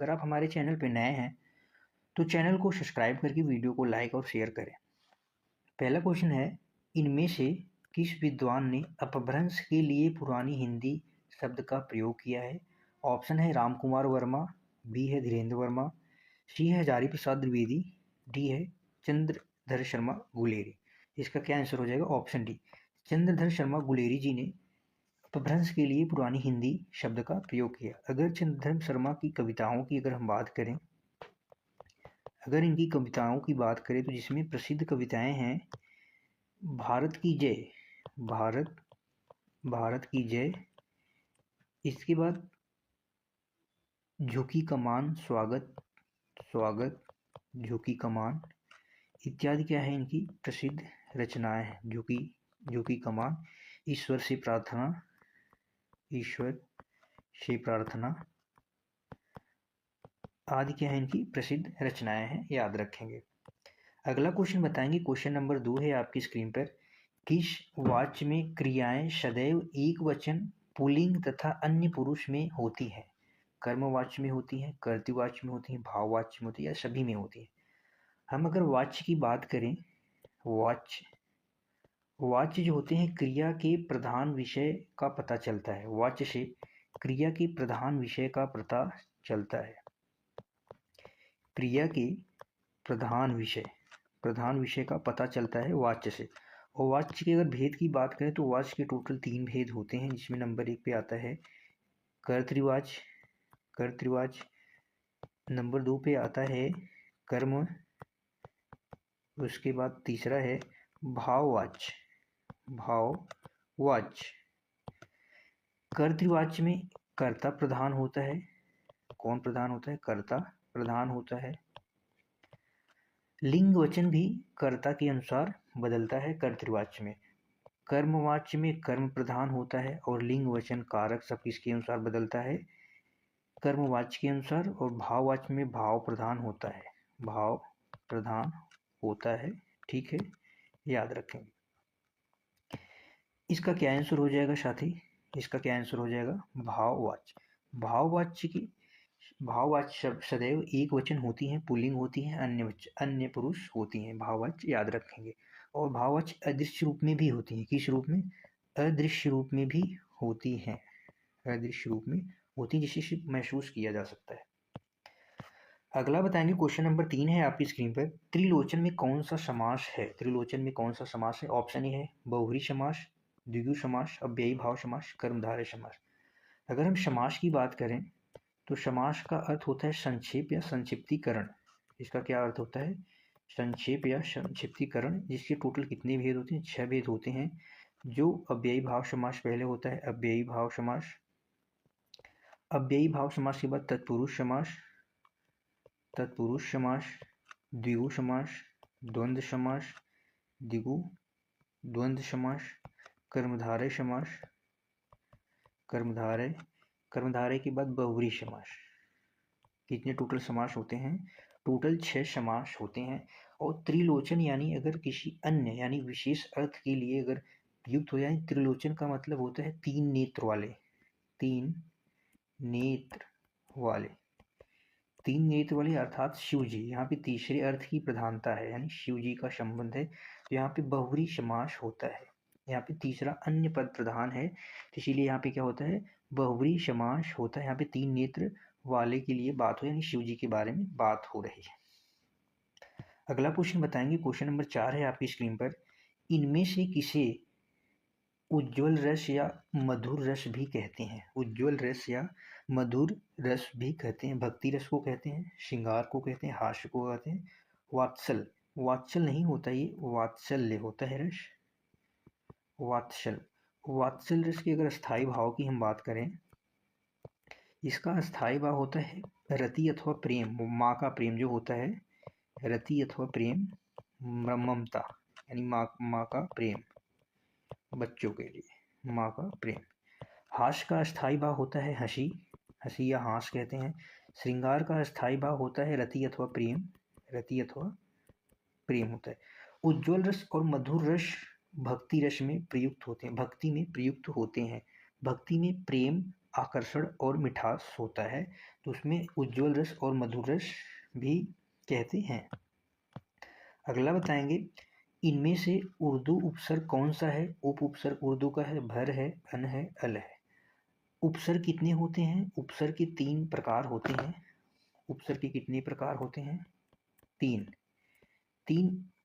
अगर आप हमारे चैनल पे नए हैं तो चैनल को सब्सक्राइब करके वीडियो को लाइक और शेयर करें। पहला क्वेश्चन है, इनमें से किस विद्वान ने अपभ्रंश के लिए पुरानी हिंदी शब्द का प्रयोग किया है? ऑप्शन है रामकुमार वर्मा, बी है धीरेन्द्र वर्मा, सी है हजारी प्रसाद द्विवेदी, डी है चंद्रधर शर्मा गुलेरी। इसका क्या आंसर हो जाएगा? ऑप्शन डी, चंद्रधर शर्मा गुलेरी जी ने अपभ्रंश के लिए पुरानी हिंदी शब्द का प्रयोग किया। अगर चंद्रधर शर्मा की कविताओं की अगर हम बात करें, अगर इनकी कविताओं की बात करें तो जिसमें प्रसिद्ध कविताएं हैं भारत की जय, भारत भारत की जय, इसके बाद झुकी कमान, स्वागत स्वागत, झुकी कमान इत्यादि क्या है इनकी प्रसिद्ध रचनाएं हैं। झुकी कमान, ईश्वर से प्रार्थना, ईश्वर से प्रार्थना आदि क्या है इनकी प्रसिद्ध रचनाएं हैं, याद रखेंगे। अगला क्वेश्चन बताएंगे, क्वेश्चन नंबर 2 है आपकी स्क्रीन पर। किस वाक्य में क्रियाएं सदैव एक वचन, पुल्लिंग तथा अन्य पुरुष में होती है? कर्मवाच्य में होती है, कर्तृवाच्य में होती है, भाववाच्य में होती है या सभी में होती है? हम अगर वाच्य की बात करें, वाच्य जो होते हैं क्रिया के प्रधान विषय का पता चलता है। वाच्य से क्रिया के प्रधान विषय का पता चलता है। क्रिया के प्रधान विषय का पता चलता है वाच्य से। और वाच्य के अगर भेद की बात करें तो वाच्य के टोटल 3 भेद होते हैं, जिसमें नंबर 1 पे आता है कर्तृवाच्य, नंबर 2 पे आता है कर्म, उसके बाद तीसरा है भाववाच्य। कर्तृवाच्य में कर्ता प्रधान होता है। कौन प्रधान होता है? कर्ता प्रधान होता है। लिंग वचन भी कर्ता के अनुसार बदलता है कर्तृवाच्य में। कर्मवाच्य में कर्म प्रधान होता है और लिंग वचन कारक सब किसके अनुसार बदलता है? कर्मवाच्य के अनुसार। और भाववाच्य में भाव प्रधान होता है, भाव प्रधान होता है। ठीक है, याद रखेंगे। इसका क्या आंसर हो जाएगा साथी? इसका क्या आंसर हो जाएगा? भाववाच्य शब्द सदैव एक वचन होती हैं, पुल्लिंग होती हैं, अन्य पुरुष होती हैं। भाववाच्य याद रखेंगे। और भाववाच्य अदृश्य रूप में भी होती हैं। किस रूप में? अदृश्य रूप में भी होती हैं। अदृश्य रूप में होती हैं, जिसे सिर्फ महसूस किया जा सकता है। अगला बताएंगे, क्वेश्चन नंबर 3 है आपकी स्क्रीन पर। त्रिलोचन में कौन सा समास है? त्रिलोचन में कौन सा समास है? ऑप्शन ए है बहुव्रीहि समास, द्विगु समास, अव्ययी भाव समास, कर्मधारय समास। अगर हम समास की बात करें तो समास का अर्थ होता है संक्षेप या संक्षिप्तीकरण। इसका क्या अर्थ होता है? संक्षेप या संक्षिप्तीकरण। जिसके टोटल कितने भेद होते हैं? 6 भेद होते हैं। जो अव्ययी भाव समास पहले होता है, अव्ययी भाव समास। अव्ययी भाव समास के बाद तत्पुरुष समास, द्विगु समास, द्वंद्व समास, द्वंद्व समास, कर्मधारय समास, कर्मधारय के बाद बहुव्रीहि समास। कितने टोटल समास होते हैं? टोटल 6 समास होते हैं। और त्रिलोचन यानी अगर किसी अन्य यानी विशेष अर्थ के लिए अगर प्रयुक्त हो जाए, त्रिलोचन का मतलब होता है 3 नेत्र वाले। 3 नेत्र वाले अर्थात शिव जी। यहाँ पे तीसरे अर्थ की प्रधानता है, यानी शिव जी का संबंध है। तो यहाँ पे बहुव्रीहि समास होता है। यहाँ पे तीसरा अन्य पद प्रधान है, तो इसीलिए यहाँ पे क्या होता है? बहुव्रीहि समास होता है। यहाँ पे 3 नेत्र वाले के लिए बात हो, यानी शिव जी के बारे में बात हो रही है। अगला क्वेश्चन बताएंगे, क्वेश्चन नंबर 4 है आपकी स्क्रीन पर। इनमें से किसे उज्ज्वल रस या मधुर रस भी कहते हैं? उज्ज्वल रस या मधुर रस भी कहते हैं। भक्ति रस को कहते हैं, श्रृंगार को कहते हैं, हास्य को कहते हैं, वात्सल नहीं होता, ये वात्सल्य होता है रस। वात्सल रस के अगर स्थायी भाव की हम बात करें, इसका स्थायी भाव होता है रति अथवा प्रेम। माँ का प्रेम जो होता है, रति अथवा प्रेम, ममता यानी माँ का प्रेम, बच्चों के लिए माँ का प्रेम। हास्य का स्थायी भाव होता है हंसी या हास कहते हैं। श्रृंगार का स्थायी भाव होता है रति अथवा प्रेम होता है। उज्ज्वल रस और मधुर रस भक्ति रस में प्रयुक्त होते हैं, भक्ति में प्रयुक्त होते हैं। भक्ति में प्रेम आकर्षण और मिठास होता है, तो उसमें उज्ज्वल रस और मधुर रस भी कहते हैं। अगला बताएंगे, इनमें से उर्दू उपसर्ग कौन सा है? उप उपसर्ग उर्दू का है, भर है, अन है, अल है। उपसर्ग कितने होते हैं? उपसर्ग के 3 प्रकार होते हैं। उपसर्ग के कितने प्रकार होते हैं? 3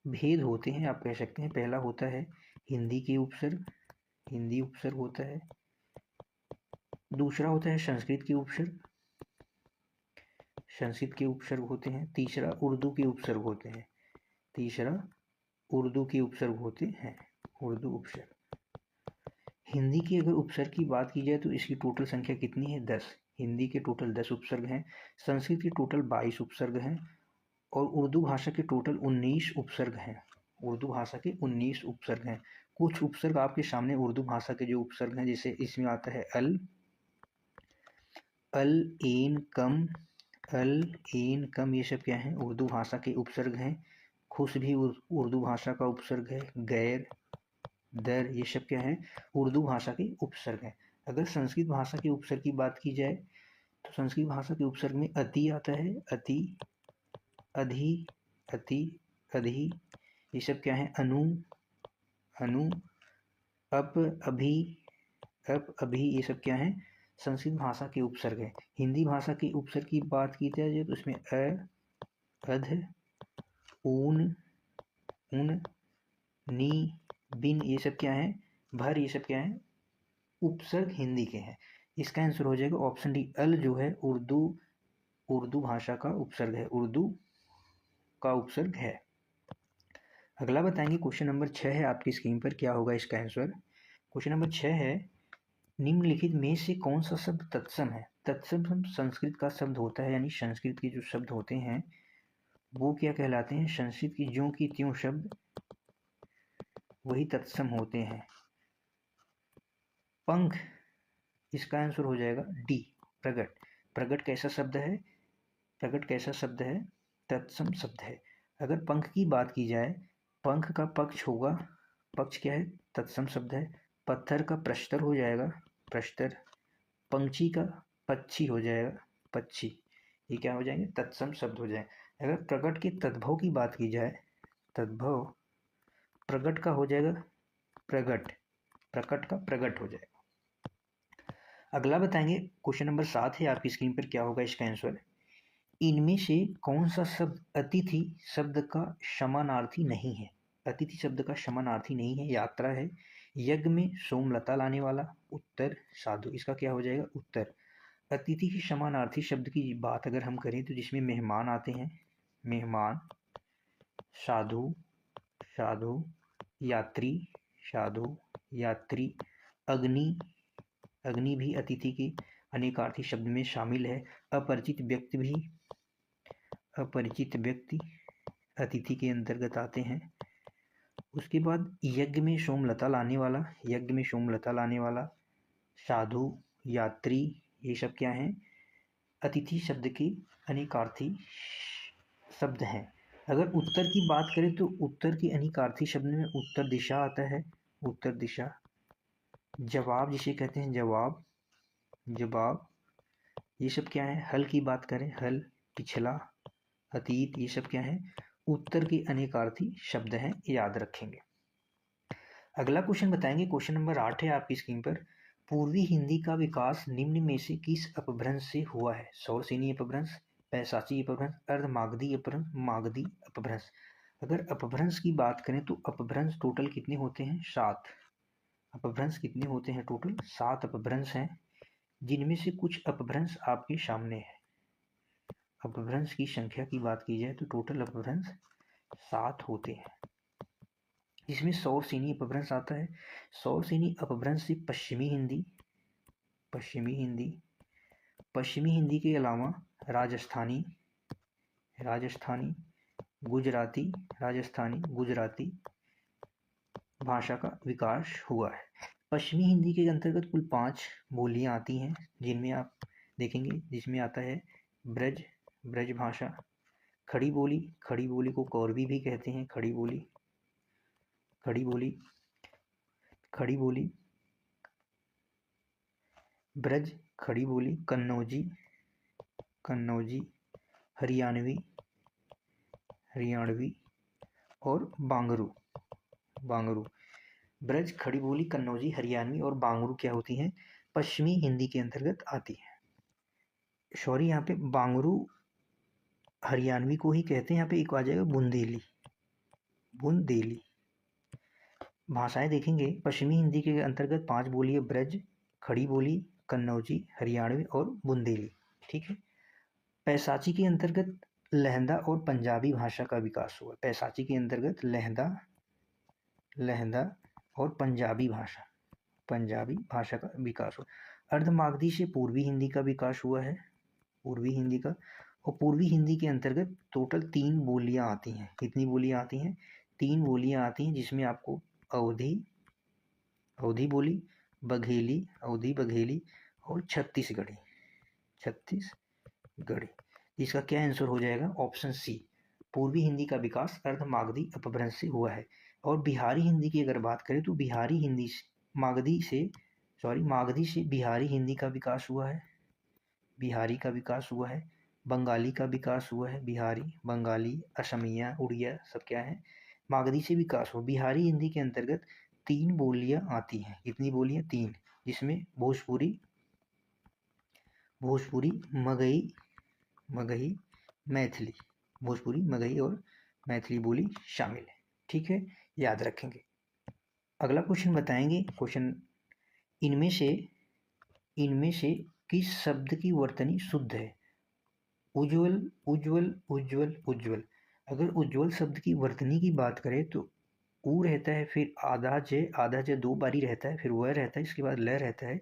भेद होते हैं, आप कह सकते हैं। पहला होता है हिंदी के उपसर्ग, हिंदी उपसर्ग होता है। दूसरा होता है संस्कृत के उपसर्ग, संस्कृत के उपसर्ग होते हैं। तीसरा उर्दू के उपसर्ग होते हैं, तीसरा उर्दू के उपसर्ग होते हैं, उर्दू उपसर्ग। हिंदी की अगर उपसर्ग की बात की जाए तो इसकी टोटल संख्या कितनी है? 10। हिंदी के टोटल 10 उपसर्ग हैं, संस्कृत के टोटल 22 उपसर्ग हैं और उर्दू भाषा के टोटल 19 उपसर्ग हैं। उर्दू भाषा के 19 उपसर्ग हैं। कुछ उपसर्ग आपके सामने उर्दू भाषा के जो उपसर्ग हैं, जैसे इसमें आता है अल, अल, एन, कम, अल, एन, कम, ये सब क्या हैं? उर्दू भाषा के उपसर्ग हैं। खुश भी उर्दू भाषा का उपसर्ग है। गैर, दर, ये सब क्या है? उर्दू भाषा के उपसर्ग हैं। अगर संस्कृत भाषा के उपसर्ग की बात की जाए तो संस्कृत भाषा के उपसर्ग में अति आता है, अति, अधि, अति, अधि, ये सब क्या है? अनु, अनु, अप, अभी, अप, अभी, ये सब क्या है? संस्कृत भाषा के उपसर्ग है। हिंदी भाषा के उपसर्ग की बात की जाए तो उसमें अ, अध, ऊन, उन, नी, बिन, ये सब क्या है? भर, ये सब क्या है? उपसर्ग हिंदी के हैं। इसका आंसर हो जाएगा ऑप्शन डी, अल जो है उर्दू भाषा का उपसर्ग है, उर्दू का उपसर्ग है। अगला बताएंगे, क्वेश्चन नंबर 6 है आपकी स्क्रीन पर, क्या होगा इसका आंसर? क्वेश्चन नंबर 6 है, निम्नलिखित में से कौन सा शब्द तत्सम है? तत्सम संस्कृत का शब्द होता है, यानी संस्कृत के जो शब्द होते हैं वो क्या कहलाते हैं? संस्कृत की ज्यों की त्यों शब्द वही तत्सम होते हैं। पंख, इसका आंसर हो जाएगा डी, प्रगट। प्रगट कैसा शब्द है? प्रगट कैसा शब्द है? तत्सम शब्द है। अगर पंख की बात की जाए, पंख का पक्ष होगा, पक्ष क्या है? तत्सम शब्द है। पत्थर का प्रस्तर हो जाएगा, प्रस्तर। पंक्षी का पक्षी हो जाएगा, पक्षी। ये क्या हो जाएंगे? तत्सम शब्द हो जाए। अगर प्रगट के तद्भव की बात की जाए, तद्भव प्रगट का हो जाएगा प्रगट, प्रकट का प्रगट हो जाएगा। अगला बताएंगे, क्वेश्चन नंबर 7 है आपकी स्क्रीन पर, क्या होगा इसका आंसर? इनमें से कौन सा शब्द अतिथि शब्द का समानार्थी नहीं है? अतिथि शब्द का समानार्थी नहीं है। यात्रा है, यज्ञ में सोमलता लाने वाला, उत्तर, साधु, इसका क्या हो जाएगा? उत्तर। अतिथि के समानार्थी शब्द की बात अगर हम करें तो जिसमें मेहमान आते हैं, मेहमान, साधु, साधु, यात्री, साधु, यात्री, अग्नि, अग्नि भी अतिथि के अनेकार्थी शब्द में शामिल है। अपरिचित व्यक्ति भी, अपरिचित व्यक्ति अतिथि के अंतर्गत आते हैं। उसके बाद यज्ञ में सोमलता लाने वाला, यज्ञ में सोमलता लाने वाला, साधु, यात्री, ये सब क्या हैं? अतिथि शब्द के अनेकार्थी शब्द हैं। अगर उत्तर की बात करें तो उत्तर के अनेकार्थी शब्द में उत्तर दिशा आता है, उत्तर दिशा। जवाब जिसे कहते हैं जवाब, जवाब, ये सब क्या है? हल की बात करें, हल, पिछला, अतीत, ये सब क्या है? उत्तर के अनेकार्थी शब्द हैं, याद रखेंगे। अगला क्वेश्चन बताएंगे, क्वेश्चन नंबर 8 है आपकी स्क्रीन पर। पूर्वी हिंदी का विकास निम्न में से किस अपभ्रंश से हुआ है? सौरसेनी अपभ्रंश, पैशाची अपभ्रंश, अर्धमागधी अपभ्रंश, मागधी अपभ्रंश। अगर अपभ्रंश की बात करें तो अपभ्रंश टोटल कितने होते हैं? 7। अपभ्रंश कितने होते हैं? टोटल 7 अपभ्रंश हैं, जिनमें से कुछ अपभ्रंश आपके सामने है। अपभ्रंश की संख्या की बात की जाए तो टोटल अपभ्रंश 7 होते हैं, जिसमें सौरसेनी अपभ्रंश आता है। सौरसेनी अपभ्रंश से पश्चिमी हिंदी, पश्चिमी हिंदी, पश्चिमी हिंदी के अलावा राजस्थानी, राजस्थानी, गुजराती, राजस्थानी, गुजराती भाषा का विकास हुआ है। पश्चिमी हिंदी के अंतर्गत कुल 5 बोलियां आती हैं, जिनमें आप देखेंगे, जिसमें आता है ब्रज, ब्रज भाषा, खड़ी बोली, खड़ी बोली को कौरवी भी कहते हैं, खड़ी बोली, खड़ी बोली, खड़ी बोली, ब्रज खड़ी बोली, कन्नौजी हरियाणवी और बांगरू। ब्रज, खड़ी बोली, कन्नौजी, हरियाणवी और बांगरू क्या होती हैं? पश्चिमी हिंदी के अंतर्गत आती है। सॉरी, यहाँ पे बांगरू हरियाणवी को ही कहते हैं। यहाँ पे एक आ जाएगा बुंदेली। भाषाएं देखेंगे, पश्चिमी हिंदी के अंतर्गत 5 बोली है, ब्रज, खड़ी बोली, कन्नौजी, हरियाणवी और बुंदेली। ठीक है। पैसाची के अंतर्गत लहंदा और पंजाबी भाषा का विकास हुआ। पैसाची के अंतर्गत लहंदा और पंजाबी भाषा का विकास हुआ। अर्धमागधी से पूर्वी हिंदी का विकास हुआ है, और पूर्वी हिंदी के अंतर्गत टोटल 3 बोलियां आती हैं। कितनी बोलियां आती हैं? 3 बोलियां आती हैं, जिसमें आपको अवधी बोली, बघेली और छत्तीसगढ़ी। इसका क्या आंसर हो जाएगा? ऑप्शन सी, पूर्वी हिंदी का विकास अर्धमागधी अपभ्रंश से हुआ है। और बिहारी हिंदी की अगर बात करें तो मागधी से बिहारी हिंदी का विकास हुआ है। बंगाली का विकास हुआ है। बिहारी, बंगाली, असमिया, उड़िया सब क्या है? मागधी से विकास हुआ। बिहारी हिंदी के अंतर्गत 3 बोलियां आती हैं। कितनी बोलियां? 3, जिसमें भोजपुरी, मगही, मैथिली और मैथिली बोली शामिल है। ठीक है, याद रखेंगे। अगला क्वेश्चन बताएंगे। क्वेश्चन, इनमें से किस शब्द की वर्तनी शुद्ध है? उज्ज्वल। अगर उज्ज्वल शब्द की वर्तनी की बात करें तो ऊ रहता है, फिर आधा ज 2 बारी रहता है, फिर वह रहता है, इसके बाद ल रहता है।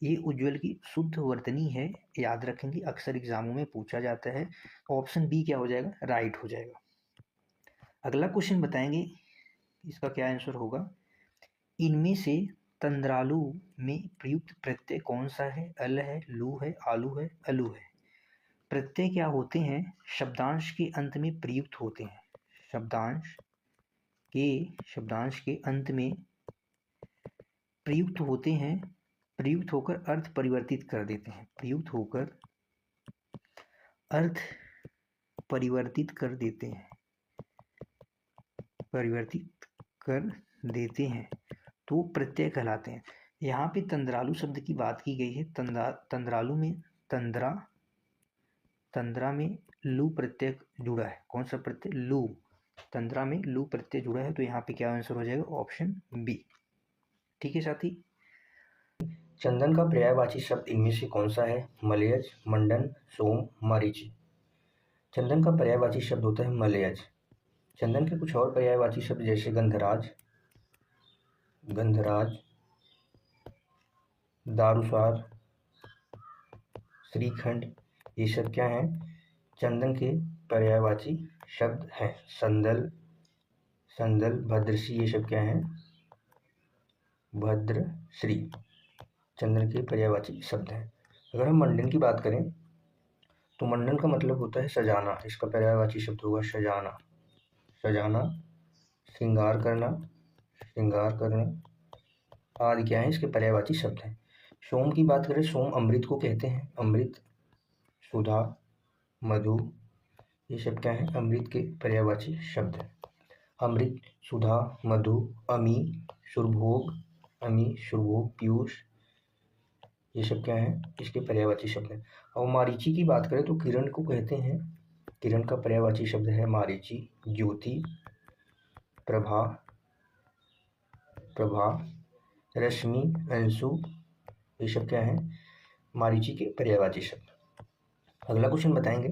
ये उज्ज्वल की शुद्ध वर्तनी है, याद रखेंगे, अक्सर एग्जामों में पूछा जाता है। ऑप्शन बी क्या हो जाएगा? राइट हो जाएगा। अगला क्वेश्चन बताएंगे, इसका क्या आंसर होगा? इनमें से तंद्रालु में प्रयुक्त प्रत्यय कौन सा है? अल है, लू है, आलू है, अलू है। प्रत्यय क्या होते हैं? शब्दांश के अंत में प्रयुक्त होते हैं। शब्दांश के अंत में प्रयुक्त होते हैं, प्रयुक्त होकर अर्थ परिवर्तित कर देते हैं। तो प्रत्यय कहलाते हैं। यहाँ पे तंद्रालु शब्द की बात की गई है। तंद्रालु में तंद्रा में लू प्रत्यय जुड़ा है। कौन सा प्रत्यय? लू। तंद्रा में लू प्रत्यय जुड़ा है, तो यहाँ पे क्या आंसर हो जाएगा? Option B. ठीक है साथी। चंदन का पर्यायवाची शब्द इनमें से कौन सा है? मलयज, मंडन, सोम, मारीची। चंदन का पर्यायवाची शब्द होता है मलयज। चंदन के कुछ और पर्यायवाची शब्द जैसे गंधराज, दारुसार, श्रीखंड, ये सब क्या हैं? चंदन के पर्यायवाची शब्द हैं। संदल, भद्रश्री, ये सब क्या हैं? भद्रश्री चंदन के पर्यायवाची शब्द हैं। अगर हम मंडन की बात करें तो मंडन का मतलब होता है सजाना। इसका पर्यायवाची शब्द होगा सजाना, श्रृंगार करना आदि क्या है? इसके पर्यायवाची शब्द हैं। सोम की बात करें, सोम अमृत को कहते हैं। अमृत, सुधा, मधु, ये सब क्या है? अमृत के पर्यायवाची शब्द हैं। अमृत, सुधा, मधु, अमी, सुरभोग, पीयूष, ये सब क्या है? इसके पर्यायवाची शब्द हैं। और मारीची की बात करें तो किरण को कहते हैं। किरण का पर्यायवाची शब्द है मारीची। ज्योति, प्रभा, रश्मि, अंशु, ये सब क्या है? मारीची के पर्यायवाची शब्द। अगला क्वेश्चन बताएंगे,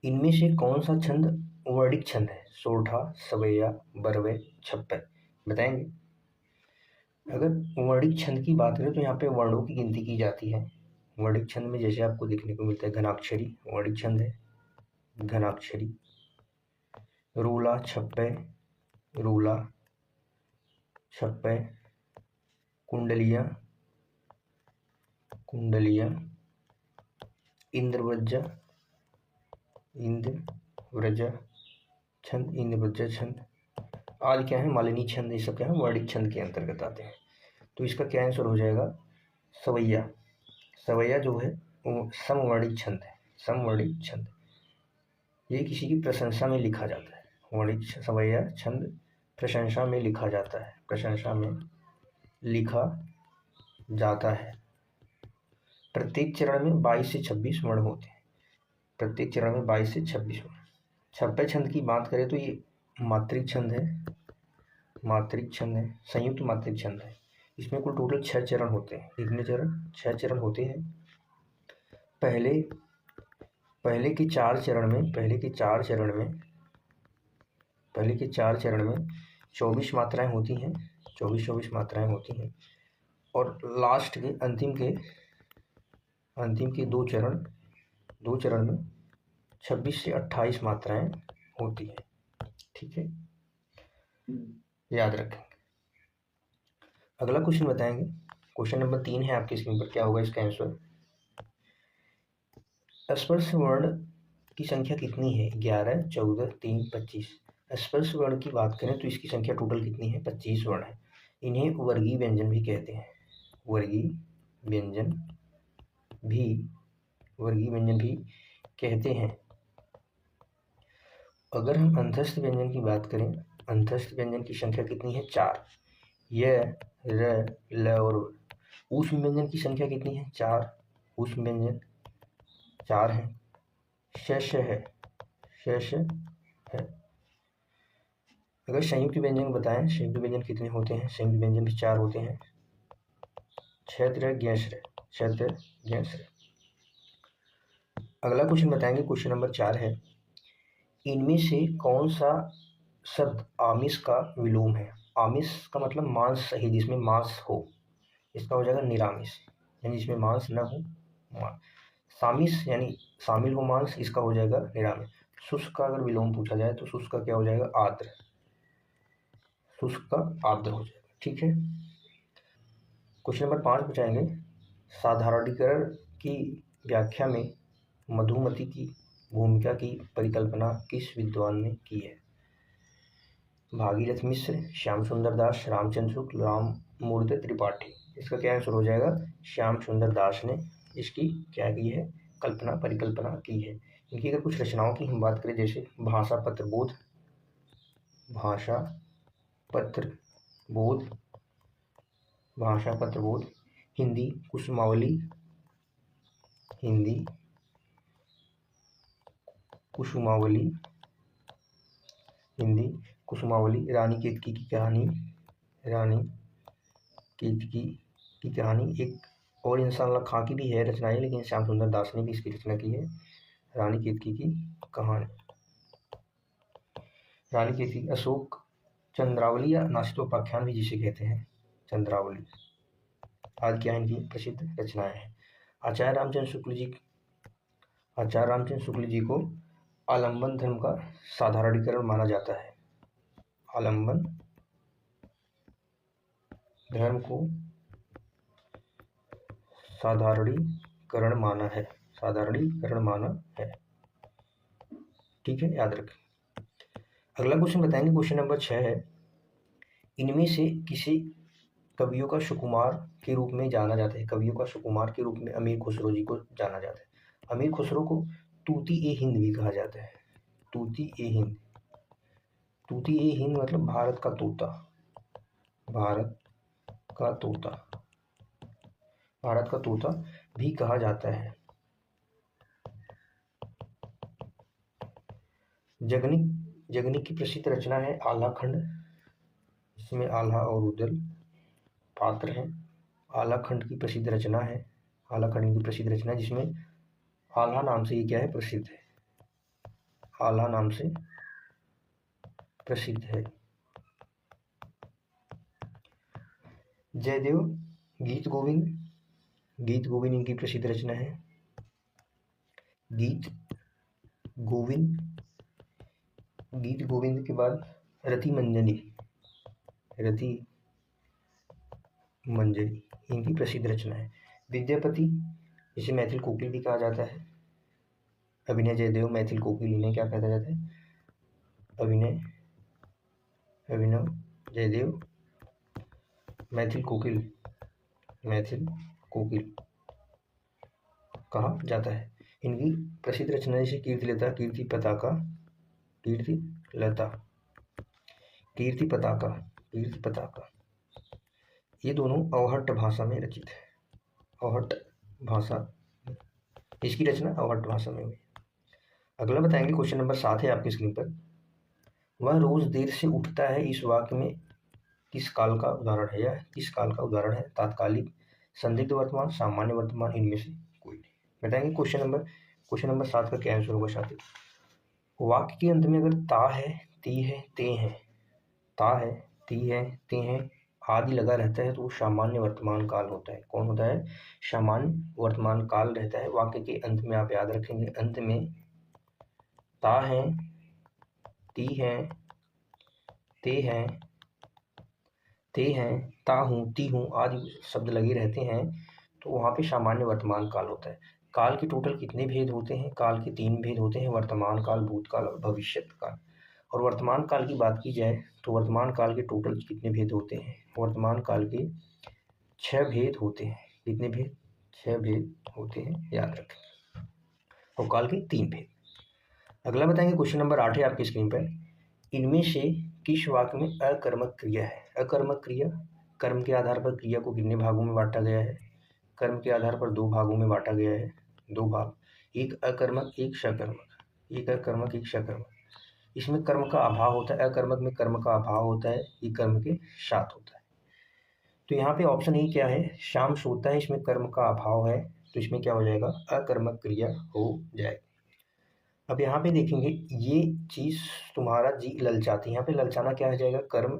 इनमें से कौन सा छंद वर्णिक छंद है? सोरठा, सवैया, बरवे, छप्पे। बताएंगे। अगर वर्णिक छंद की बात करें तो यहाँ पे वर्णों की गिनती की जाती है। वर्णिक छंद में जैसे आपको देखने को मिलता है घनाक्षरी, वर्णिक छंद है घनाक्षरी। रूला, छप्पे, कुंडलिया, इंद्रव्रजा छंद आदि क्या है? मालिनी छंद। ये सब क्या है? वर्णिक छंद के अंतर्गत आते हैं। तो इसका क्या आंसर हो जाएगा? सवैया, सवैया जो है वो समवर्णिक छंद है, समवर्णिक छंद, ये किसी की प्रशंसा में लिखा जाता है। वर्णिक सवैया छंद प्रशंसा में लिखा जाता है, प्रशंसा में लिखा जाता है। प्रत्येक चरण में 22 से 26 वर्ण होते हैं, प्रत्येक चरण में 22 से 26 वर्ण। छप्पे छंद की बात करें तो ये मात्रिक छंद है, मात्रिक छंद है, संयुक्त मात्रिक छंद है। इसमें कुल टोटल 6 चरण होते हैं। कितने चरण? 6 चरण होते हैं। पहले के 4 चरण में 24 मात्राएं होती हैं, 24 मात्राएं होती हैं। और लास्ट के अंतिम के दो चरण में 26 से 28 मात्राएं होती हैं। ठीक है, याद रखें। अगला क्वेश्चन बताएंगे, क्वेश्चन नंबर 3 है आपकी स्क्रीन पर। क्या होगा इसका आंसर? स्पर्श वर्ण की संख्या कितनी है? 11, 14, 3, 25। स्पर्श वर्ण की बात करें तो इसकी संख्या टोटल कितनी है? 25 वर्ण है। इन्हें वर्गीय व्यंजन भी कहते हैं, वर्गीय व्यंजन भी कहते हैं। अगर हम अंतस्थ व्यंजन की बात करें, अंतस्थ व्यंजन की संख्या कितनी है? 4। य, र, ल और ऊष्म व्यंजन की संख्या कितनी है? 4। ऊष्म व्यंजन 4 है। शेष है। अगर संयुक्त व्यंजन बताएं, संयुक्त व्यंजन कितने होते हैं? संयुक्त व्यंजन भी 4 होते हैं। क्षेत्र, ज्ञेश्र। अगला क्वेश्चन बताएंगे, क्वेश्चन नंबर 4 है, इनमें से कौन सा शब्द आमिष का विलोम है? आमिष का मतलब मांस सही, जिसमें मांस हो, इसका हो जाएगा निरामिष, यानी जिसमें मांस न हो। सामिष यानी शामिल हो मांस, इसका हो जाएगा निरामिष। शुष्क का अगर विलोम पूछा जाए तो शुष्क का क्या हो जाएगा? आर्द्र। शुष्क का आर्द्र हो जाएगा। ठीक है, क्वेश्चन नंबर 5 पूछाएंगे, साधारणीकरण की व्याख्या में मधुमती की भूमिका की परिकल्पना किस विद्वान ने की है? भागीरथ मिश्र, श्याम सुंदर दास, रामचंद्र शुक्ल, राममूर्ति त्रिपाठी। इसका क्या आंसर हो जाएगा? श्याम सुंदर दास ने इसकी क्या की है? परिकल्पना की है। इनकी अगर कुछ रचनाओं की हम बात करें, जैसे भाषा पत्र बोध, हिंदी कुसुमावली, रानी केतकी की कहानी, एक और इंसान खां की भी है रचनाएं, लेकिन श्याम सुंदर दास ने भी इसकी रचना की है, रानी केतकी की कहानी। रानी केतकी, अशोक चंद्रावली या नासिकोपाख्यान भी जिसे कहते हैं, चंद्रावली आदि क्या इनकी प्रसिद्ध रचनाएं हैं। आचार्य रामचंद्र शुक्ल जी को आलंबन धर्म का साधारणीकरण माना जाता है। आलंबन धर्म को साधारणीकरण माना है। ठीक है, याद रखें। अगला क्वेश्चन बताएंगे, क्वेश्चन नंबर 6 है, इनमें से किसी कवियों का सुकुमार के रूप में जाना जाता है? कवियों का सुकुमार के रूप में अमीर खुसरो जी को जाना जाता है। अमीर खुसरो को तूती ए हिंद भी कहा जाता है। तूती ए हिंद मतलब भारत का तोता भी कहा जाता है। जगनिक की प्रसिद्ध रचना है आल्हाखंड, इसमें आल्हा और उदल पात्र हैं। आल्हाखंड की प्रसिद्ध रचना है, जिसमें आल्हा नाम से ये क्या है? प्रसिद्ध है, आल्हा नाम से प्रसिद्ध है। जयदेव गीत गोविंद इनकी प्रसिद्ध रचना है। गीत गोविंद के बाद रति मंजरी इनकी प्रसिद्ध रचना है। विद्यापति, इसे मैथिल कोकिल भी कहा जाता है। अभिनय जयदेव मैथिल कोकिल, इन्हें क्या कहा जाता है? अभिनव जयदेव मैथिल कोकिल। कोकिल कहा जाता है। इनकी प्रसिद्ध रचना जैसे कीर्तिलता, कीर्ति पताका, कीर्तिलता, कीर्ति पताका, कीर्ति पताका, ये दोनों अवहट्ट भाषा में रचित है। अवहट्ट भाषा, इसकी रचना अवहट्ट भाषा में हुई। अगला बताएंगे, क्वेश्चन नंबर 7 है आपकी स्क्रीन पर। वह रोज देर से उठता है, इस वाक्य में किस काल का उदाहरण है? या किस काल का उदाहरण है? तात्कालिक, संदिग्ध वर्तमान, सामान्य वर्तमान, इनमें से कोई नहीं। बताएंगे क्वेश्चन नंबर 7 का क्या आंसर होगा साथियों। वाक्य के अंत में अगर ता है, ती है, ते हैं, ता है, ती है, ते हैं आदि लगा रहता है तो वो सामान्य वर्तमान काल होता है। कौन होता है? सामान्य वर्तमान काल रहता है। वाक्य के अंत में आप याद रखेंगे, अंत में ता है, ती है, ते हैं, ते हैं, ता हूँ, ती हूँ आदि शब्द लगे रहते हैं तो वहाँ पे सामान्य वर्तमान काल होता है। काल के टोटल कितने भेद होते हैं? काल के 3 भेद होते हैं, वर्तमान काल, भूतकाल और भविष्यत काल। और वर्तमान काल की बात की जाए तो वर्तमान काल के टोटल कितने भेद होते हैं? वर्तमान काल के 6 भेद होते हैं। कितने भेद? 6 भेद होते हैं, याद रखें। और काल के 3 भेद। अगला बताएंगे, क्वेश्चन नंबर 8 है आपकी स्क्रीन पर। इनमें से किस वाक्य में अकर्मक क्रिया है? अकर्मक क्रिया, कर्म के आधार पर क्रिया को कितने भागों में बांटा गया है? कर्म के आधार पर 2 भागों में बांटा गया है, 2 भाग, एक अकर्मक, एक सकर्मक, एक अकर्मक, एक सकर्मक। इसमें कर्म का अभाव होता है, अकर्मक में कर्म का अभाव होता है, ये कर्म के साथ होता है। तो यहाँ पे ऑप्शन ए क्या है? शाम सोता है, इसमें कर्म का अभाव है तो इसमें क्या हो जाएगा? अकर्मक क्रिया हो जाएगा। अब यहाँ पे देखेंगे, ये चीज़ तुम्हारा जी ललचाती है, यहाँ पे ललचाना क्या हो जाएगा? कर्म।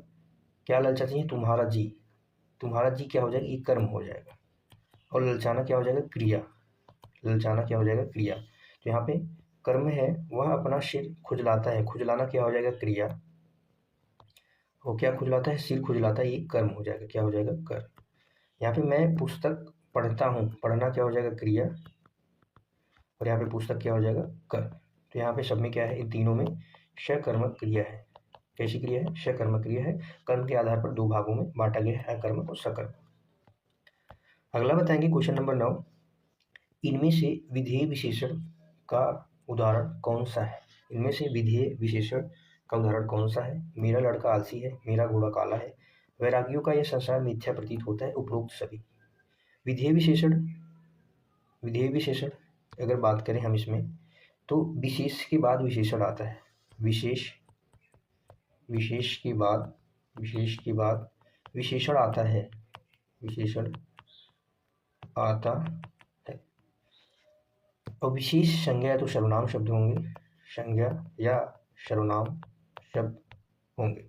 क्या ललचाती है? तुम्हारा जी, तुम्हारा जी क्या हो जाएगा? ये कर्म हो जाएगा। और ललचाना क्या हो जाएगा? क्रिया। ललचाना क्या हो जाएगा? क्रिया। तो यहाँ पे कर्म है, वह अपना सिर खुजलाता है, खुजलाना क्या हो जाएगा? क्रिया। वो क्या खुजलाता है? सिर खुजलाता है, ये कर्म हो जाएगा। क्या हो जाएगा? कर्म। यहाँ पे मैं पुस्तक पढ़ता हूँ, पढ़ना क्या हो जाएगा? क्रिया। और यहाँ पे पुस्तक क्या हो जाएगा? कर्म। तो यहाँ पे सब में क्या है? इन तीनों में सकर्मक क्रिया है। कैसी क्रिया है? सकर्मक क्रिया है। कर्म के आधार पर 2 भागों में बांटा गया है, अकर्मक और सकर्मक। अगला बताएंगे, क्वेश्चन नंबर 9। इनमें से विधेय विशेषण का उदाहरण कौन सा है? इनमें से विधेय विशेषण का उदाहरण कौन सा है? मेरा लड़का आलसी है, मेरा घोड़ा काला है, वैरागियों का यह संसार मिथ्या प्रतीत होता है, उपरोक्त सभी। विधेय विशेषण, विधेय विशेषण अगर बात करें हम इसमें तो विशेष के बाद विशेषण आता है। विशेष के बाद विशेषण आता है, विशेषण आता है। और विशेष संज्ञा या तो सर्वनाम शब्द होंगे, संज्ञा या सर्वनाम शब्द होंगे।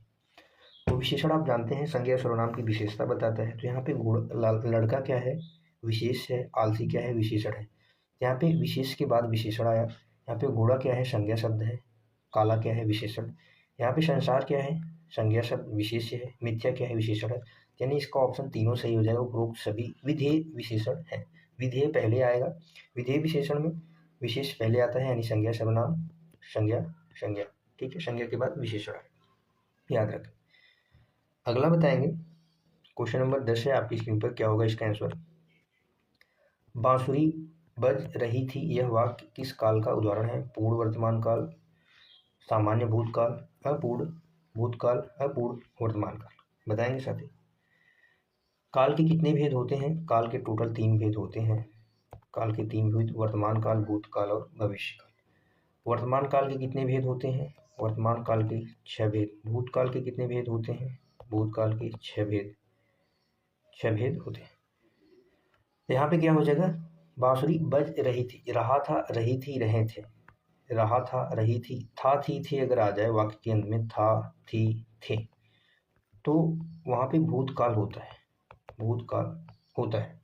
तो विशेषण आप जानते हैं संज्ञा सर्वनाम की विशेषता बताता है। तो यहाँ पे लड़का क्या है? विशेष है। आलसी क्या है? विशेषण है। यहाँ पे विशेष के बाद विशेषण आया। यहाँ पे घोड़ा क्या है? संज्ञा शब्द है। काला क्या है? विशेषण। यहाँ पे संसार क्या है? संज्ञा शब्द विशेष है। मिथ्या क्या है? विशेषण है। यानी इसका ऑप्शन तीनों सही हो जाएगा, उपरोक्त सभी विधेय विशेषण है। विधेय पहले आएगा, विधेय विशेषण में विशेष पहले आता है, यानी संज्ञा सर्वनाम, संज्ञा संज्ञा, ठीक है। संज्ञा के बाद विशेषण याद रखें। अगला बताएंगे, क्वेश्चन नंबर 10 है आपकी स्क्रीन पर। क्या होगा इसका आंसर? बांसुरी बज रही थी, यह वाक्य किस काल का उदाहरण है? पूर्ण वर्तमान काल, सामान्य भूतकाल, अपूर्ण भूतकाल, अपूर्ण वर्तमान काल। बताएंगे साथी। काल के कितने भेद होते हैं? काल के टोटल 3 भेद होते हैं। काल के 3 भेद, वर्तमान काल, भूतकाल और भविष्य काल। वर्तमान काल के कितने भेद होते हैं? वर्तमान काल के 6 भेद। भूतकाल के कितने भेद होते हैं? भूतकाल के 6 भेद, 6 भेद होते हैं। यहाँ पे क्या हो जाएगा? बांसुरी बज रही थी, रहा था, रही थी, रहे थे, रहा था, रही थी, था, थी, थे अगर आ जाए वाक्य के अंत में, था, थी, थे, तो वहाँ पे भूतकाल होता है, भूतकाल होता है।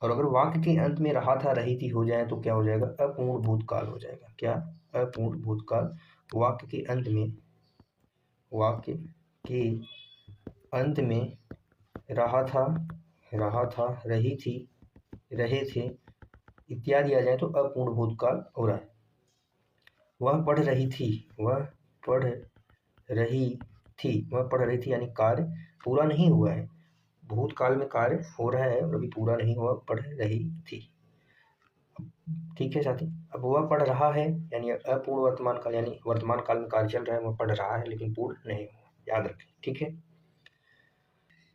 और अगर वाक्य के अंत में रहा था, रही थी हो जाए तो क्या हो जाएगा? अपूर्ण भूतकाल हो जाएगा। क्या? अपूर्ण भूतकाल। वाक्य के अंत में, वाक्य के अंत में रहा था, रही थी, रहे थे इत्यादि आ जाए तो अपूर्ण भूतकाल हो रहा है। वह पढ़ रही थी, वह पढ़ रही थी, वह पढ़ रही थी यानी कार्य पूरा नहीं हुआ है। भूतकाल में कार्य हो रहा है और अभी पूरा नहीं हुआ, पढ़ रही थी। ठीक है साथी, अब वह पढ़ रहा है यानी अपूर्ण वर्तमान काल, यानी वर्तमान काल में कार्य चल रहा है, वह पढ़ रहा है लेकिन पूर्ण नहीं हुआ, याद रखें। ठीक है,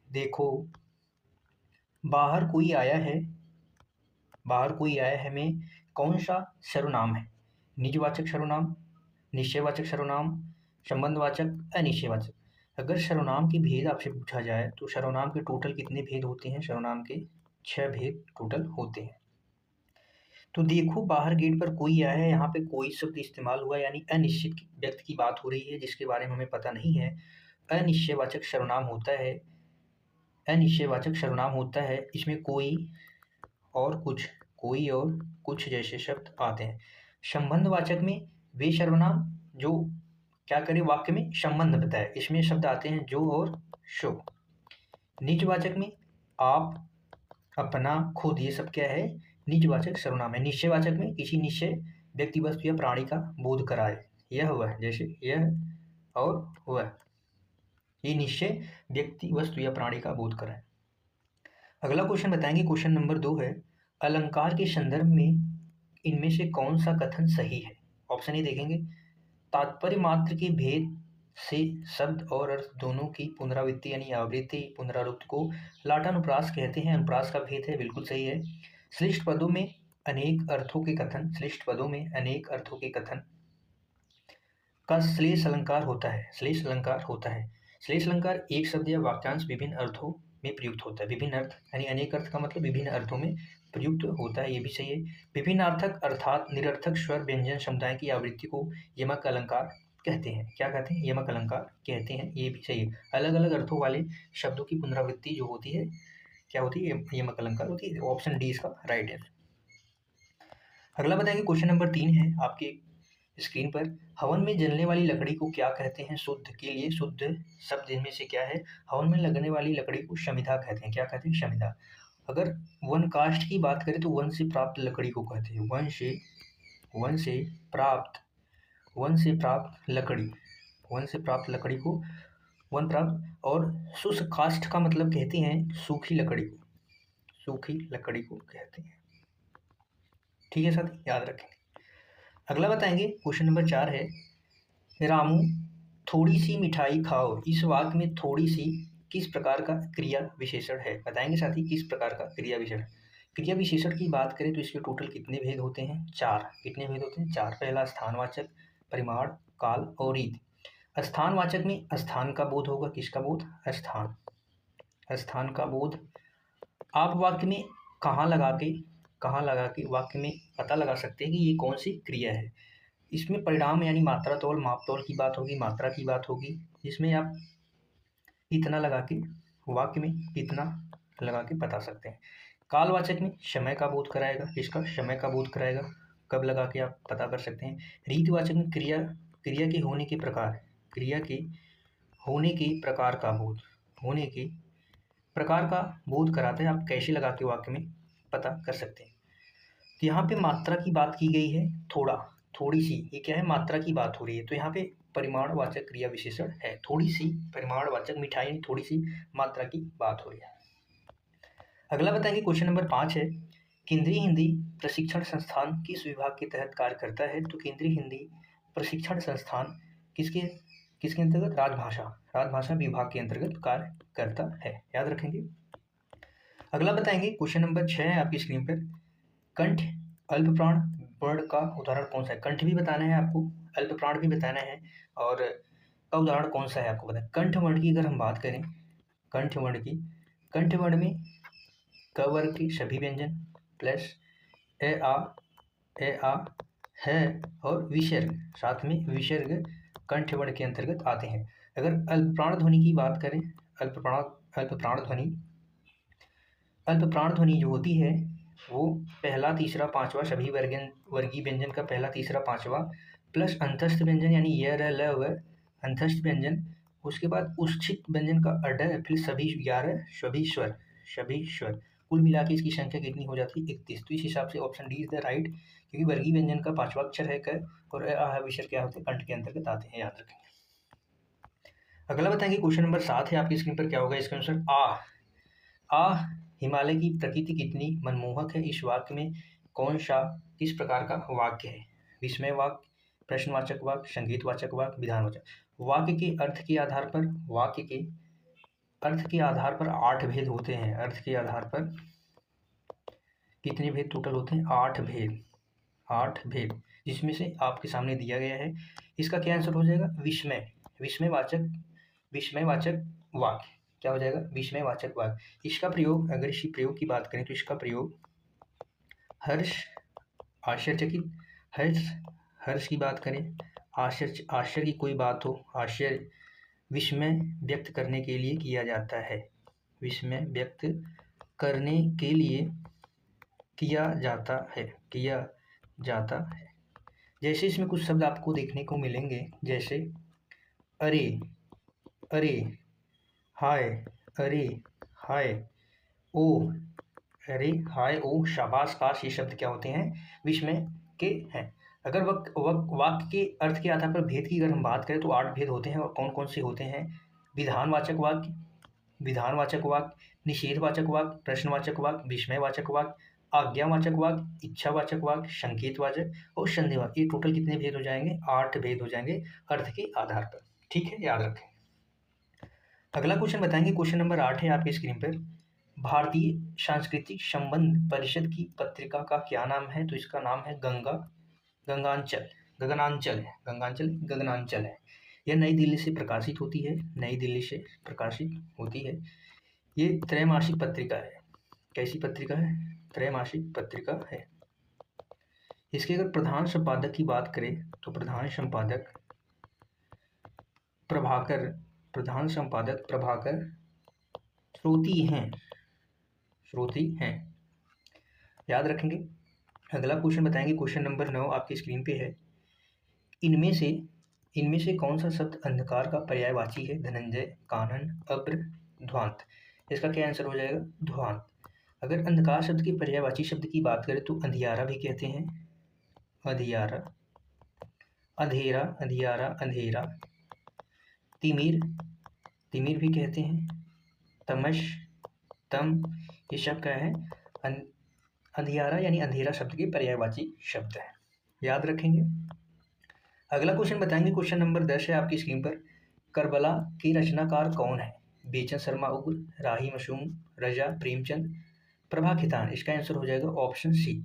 देखो बाहर कोई आया है, बाहर कोई आया है में कौन सा सर्वनाम है? निजवाचक सर्वनाम, निश्चयवाचक सर्वनाम, संबंधवाचक, अनिश्चयवाचक। अगर सर्वनाम के भेद आपसे पूछा जाए तो सर्वनाम के टोटल कितने भेद होते हैं? सर्वनाम के 6 भेद टोटल होते हैं। तो देखो बाहर गेट पर कोई आया है, यहाँ पे कोई शब्द इस्तेमाल हुआ यानी अनिश्चित व्यक्ति की बात हो रही है जिसके बारे में हमें पता नहीं है। अनिश्चयवाचक सर्वनाम होता है, अनिश्चयवाचक सर्वनाम होता है, इसमें कोई और कुछ, कोई और कुछ जैसे शब्द आते हैं। संबंधवाचक में वे सर्वनाम जो क्या करे, वाक्य में संबंध बताए, इसमें शब्द आते हैं जो और सो। निजवाचक में आप, अपना, खुद, ये सब क्या है? निजवाचक सर्वनाम है। निश्चयवाचक में किसी निश्चय व्यक्ति, वस्तु या प्राणी का बोध कराए, यह वह, जैसे यह और वह, ये निश्चय व्यक्ति, वस्तु या प्राणी का बोध कराए। अगला क्वेश्चन बताएंगे, क्वेश्चन नंबर 2 है, अलंकार के संदर्भ में इनमें से कौन सा कथन सही है? ऑप्शन ए देखेंगे, तात्पर्य मात्र के भेद से शब्द और अर्थ दोनों की पुनरावृत्ति यानी आवृत्ति, पुनरावृत्ति को लाटानुप्रास कहते हैं, अनुप्रास का भेद है, बिल्कुल सही है। श्लिष्ट पदों में अनेक अर्थों के कथन, श्लिष्ट पदों में अनेक अर्थों के कथन का श्लेष अलंकार होता है, श्लेष अलंकार होता है। श्लेष अलंकार एक शब्द या वाक्यांश विभिन्न अर्थों में प्रयुक्त होता है, विभिन्न अर्थ यानी अनेक अर्थ का मतलब विभिन्न अर्थों में प्रयुक्त होता है, ये भी सही है। विभिन्न अर्थक अर्थात निरर्थक स्वर व्यंजन समुदाय की आवृत्ति को यमक अलंकार कहते हैं। क्या कहते हैं? यमक अलंकार कहते हैं, ये भी सही है। अलग अलग अर्थों वाले शब्दों की पुनरावृत्ति जो होती है क्या होती है? यमक अलंकार होती है। ऑप्शन डी इसका राइट है। अगला बताएंगे, क्वेश्चन नंबर 3 है आपके स्क्रीन पर, हवन में जलने वाली लकड़ी को क्या कहते हैं? शुद्ध के लिए शुद्ध शब्द इनमें से क्या है? हवन में लगने वाली लकड़ी को शमिधा कहते हैं। क्या कहते हैं? शमिधा। अगर वन काष्ठ की बात करें तो वन से प्राप्त लकड़ी को कहते हैं, वन से प्राप्त लकड़ी, वन से प्राप्त लकड़ी को वन प्राप्त। और शुष्क काष्ठ का मतलब कहते हैं सूखी लकड़ी को, सूखी लकड़ी को कहते हैं। ठीक है साथी, याद रखें। अगला बताएंगे, क्वेश्चन नंबर 4 है, रामू थोड़ी सी मिठाई खाओ, इस वाक्य में थोड़ी सी किस प्रकार का क्रिया विशेषण है? बताएंगे साथी, किस प्रकार का क्रिया विशेषण। क्रिया विशेषण की बात करें तो इसके टोटल कितने भेद होते हैं? 4। कितने भेद होते हैं? 4। पहला स्थानवाचक, परिमाण, काल और रीत। स्थानवाचक में स्थान का बोध होगा, किसका बोध? स्थान, स्थान का बोध। आप वाक्य में कहाँ लगा के वाक्य में पता लगा सकते हैं कि ये कौन सी क्रिया है। इसमें परिणाम यानी मात्रा तौल, माप तौल की बात होगी, मात्रा की बात होगी, जिसमें आप इतना लगा के वाक्य में इतना लगा के बता सकते हैं। कालवाचक में समय का बोध कराएगा, किसका? समय का बोध कराएगा, कब लगा के आप पता कर सकते हैं। रीतवाचक में क्रिया के होने के प्रकार, क्रिया के होने के प्रकार का बोध, होने के प्रकार का बोध कराता है, आप कैसे लगा के वाक्य में पता कर सकते हैं। तो यहाँ पे मात्रा की बात की गई है, थोड़ा, थोड़ी सी, ये क्या है? मात्रा की बात हो रही है, तो यहाँ पे परिमाणवाचक क्रिया विशेषण है, थोड़ी सी परिमाणवाचक, मिठाई थोड़ी सी मात्रा की बात हो रही है। अगला बताएंगे, क्वेश्चन नंबर 5 है, केंद्रीय हिंदी प्रशिक्षण संस्थान किस विभाग के तहत कार्य करता है? तो केंद्रीय हिंदी प्रशिक्षण संस्थान किसके अंतर्गत? राजभाषा विभाग के अंतर्गत कार्य करता है, याद रखेंगे। अगला बताएंगे, क्वेश्चन नंबर 6 है आपकी स्क्रीन पर, कंठ अल्पप्राण वर्ण का उदाहरण कौन सा है? कंठ भी बताना है आपको, अल्पप्राण भी बताना है, और का उदाहरण कौन सा है आपको बताएं। कंठ वर्ण की अगर हम बात करें, कंठ वर्ण में क वर्ग के सभी व्यंजन प्लस ए आ है और विसर्ग, साथ में विसर्ग कंठ वर्ण के अंतर्गत आते हैं। अगर अल्पप्राण ध्वनि की बात करें, अल्पप्राण ध्वनि जो होती है वो पहला, तीसरा, पांचवा सभी वर्गीय व्यंजन का पहला, तीसरा, पांचवा प्लस अंतस्थ व्यंजन यानी य, र, ल, व, अंतस्थ व्यंजन, उसके बाद उच्छित व्यंजन का अड, फिर सभी 11 सभी स्वर, कुल मिला के इसकी संख्या कितनी हो जाती है? 31। तो इस हिसाब से option D is the right, क्योंकि वर्गीय व्यंजन का पांचवा अक्षर है क और आह विसर्ग क्या होते हैं? कंठ के अंतर्गत आते हैं, याद रखेंगे। अगला बताएंगे, क्वेश्चन नंबर 7 है आपकी स्क्रीन पर, क्या होगा इसका आंसर? हिमालय की प्रकृति कितनी मनमोहक है, इस वाक्य में किस प्रकार का वाक्य है? विस्मय वाक्य, प्रश्नवाचक वाक्य, संगीतवाचक वाक्य, विधानवाचक। वाक्य के अर्थ के आधार पर 8 भेद होते हैं। अर्थ के आधार पर कितने भेद टोटल होते हैं? 8 भेद। 8 भेद, जिसमें से आपके सामने दिया गया है। इसका क्या आंसर हो जाएगा? विस्मयवाचक वाक्य। क्या हो जाएगा? विस्मयवाचक वाक्य। इसका प्रयोग, अगर इसी प्रयोग की बात करें तो इसका प्रयोग हर्ष, आश्चर्यचकित, हर्ष की बात करें, आश्चर्य की कोई बात हो, आश्चर्य, विस्मय व्यक्त करने के लिए किया जाता है। विस्मय व्यक्त करने के लिए किया जाता है। जैसे इसमें कुछ शब्द आपको देखने को मिलेंगे, जैसे अरे, हाय, अरे, हाय, ओ, अरे, हाय, ओ, शाबाश, काश, ये शब्द क्या होते हैं? विस्मय के हैं। अगर वाक्य के अर्थ के आधार पर भेद की अगर हम बात करें तो 8 भेद होते हैं। और कौन कौन से होते हैं? विधानवाचक वाक्य, निषेधवाचक वाक्य, प्रश्नवाचक वाक्य, विस्मयवाचक वाक्य, आज्ञावाचक वाक्य, इच्छावाचक वाक्य, संकेतवाचक और संदेहवाचक। ये टोटल कितने भेद हो जाएंगे? 8 भेद हो जाएंगे अर्थ के आधार पर। ठीक है, याद रखें। अगला क्वेश्चन बताएंगे, क्वेश्चन नंबर 8 है आपकी स्क्रीन पर। भारतीय सांस्कृतिक संबंध परिषद की पत्रिका का क्या नाम है? तो इसका नाम है गगनांचल है। यह नई दिल्ली से प्रकाशित होती है। ये त्रैमासिक पत्रिका है। कैसी पत्रिका है? त्रैमासिक पत्रिका है। इसके अगर प्रधान संपादक की बात करें तो प्रधान संपादक प्रभाकर श्रोती हैं। याद रखेंगे। अगला क्वेश्चन बताएंगे, क्वेश्चन नंबर 9 आपकी स्क्रीन पे है। इनमें से कौन सा शब्द अंधकार का पर्यायवाची है? धनंजय, कानन, अब्र, ध्वांत। इसका क्या आंसर हो जाएगा? ध्वांत। अगर अंधकार शब्द के पर्यायवाची शब्द की बात करें तो अंधियारा भी कहते हैं। अंधियारा, अंधेरा। तिमिर भी कहते हैं। तम, ये शब्द क्या है? अंधियारा यानी अंधेरा शब्द के पर्यायवाची शब्द है। याद रखेंगे। अगला क्वेश्चन बताएंगे, क्वेश्चन नंबर 10 है आपकी स्क्रीन पर। करबला के रचनाकार कौन है? बेचन शर्मा उग्र, राही मशहूम, रजा प्रेमचंद, प्रभा खितान। इसका आंसर हो जाएगा ऑप्शन सी।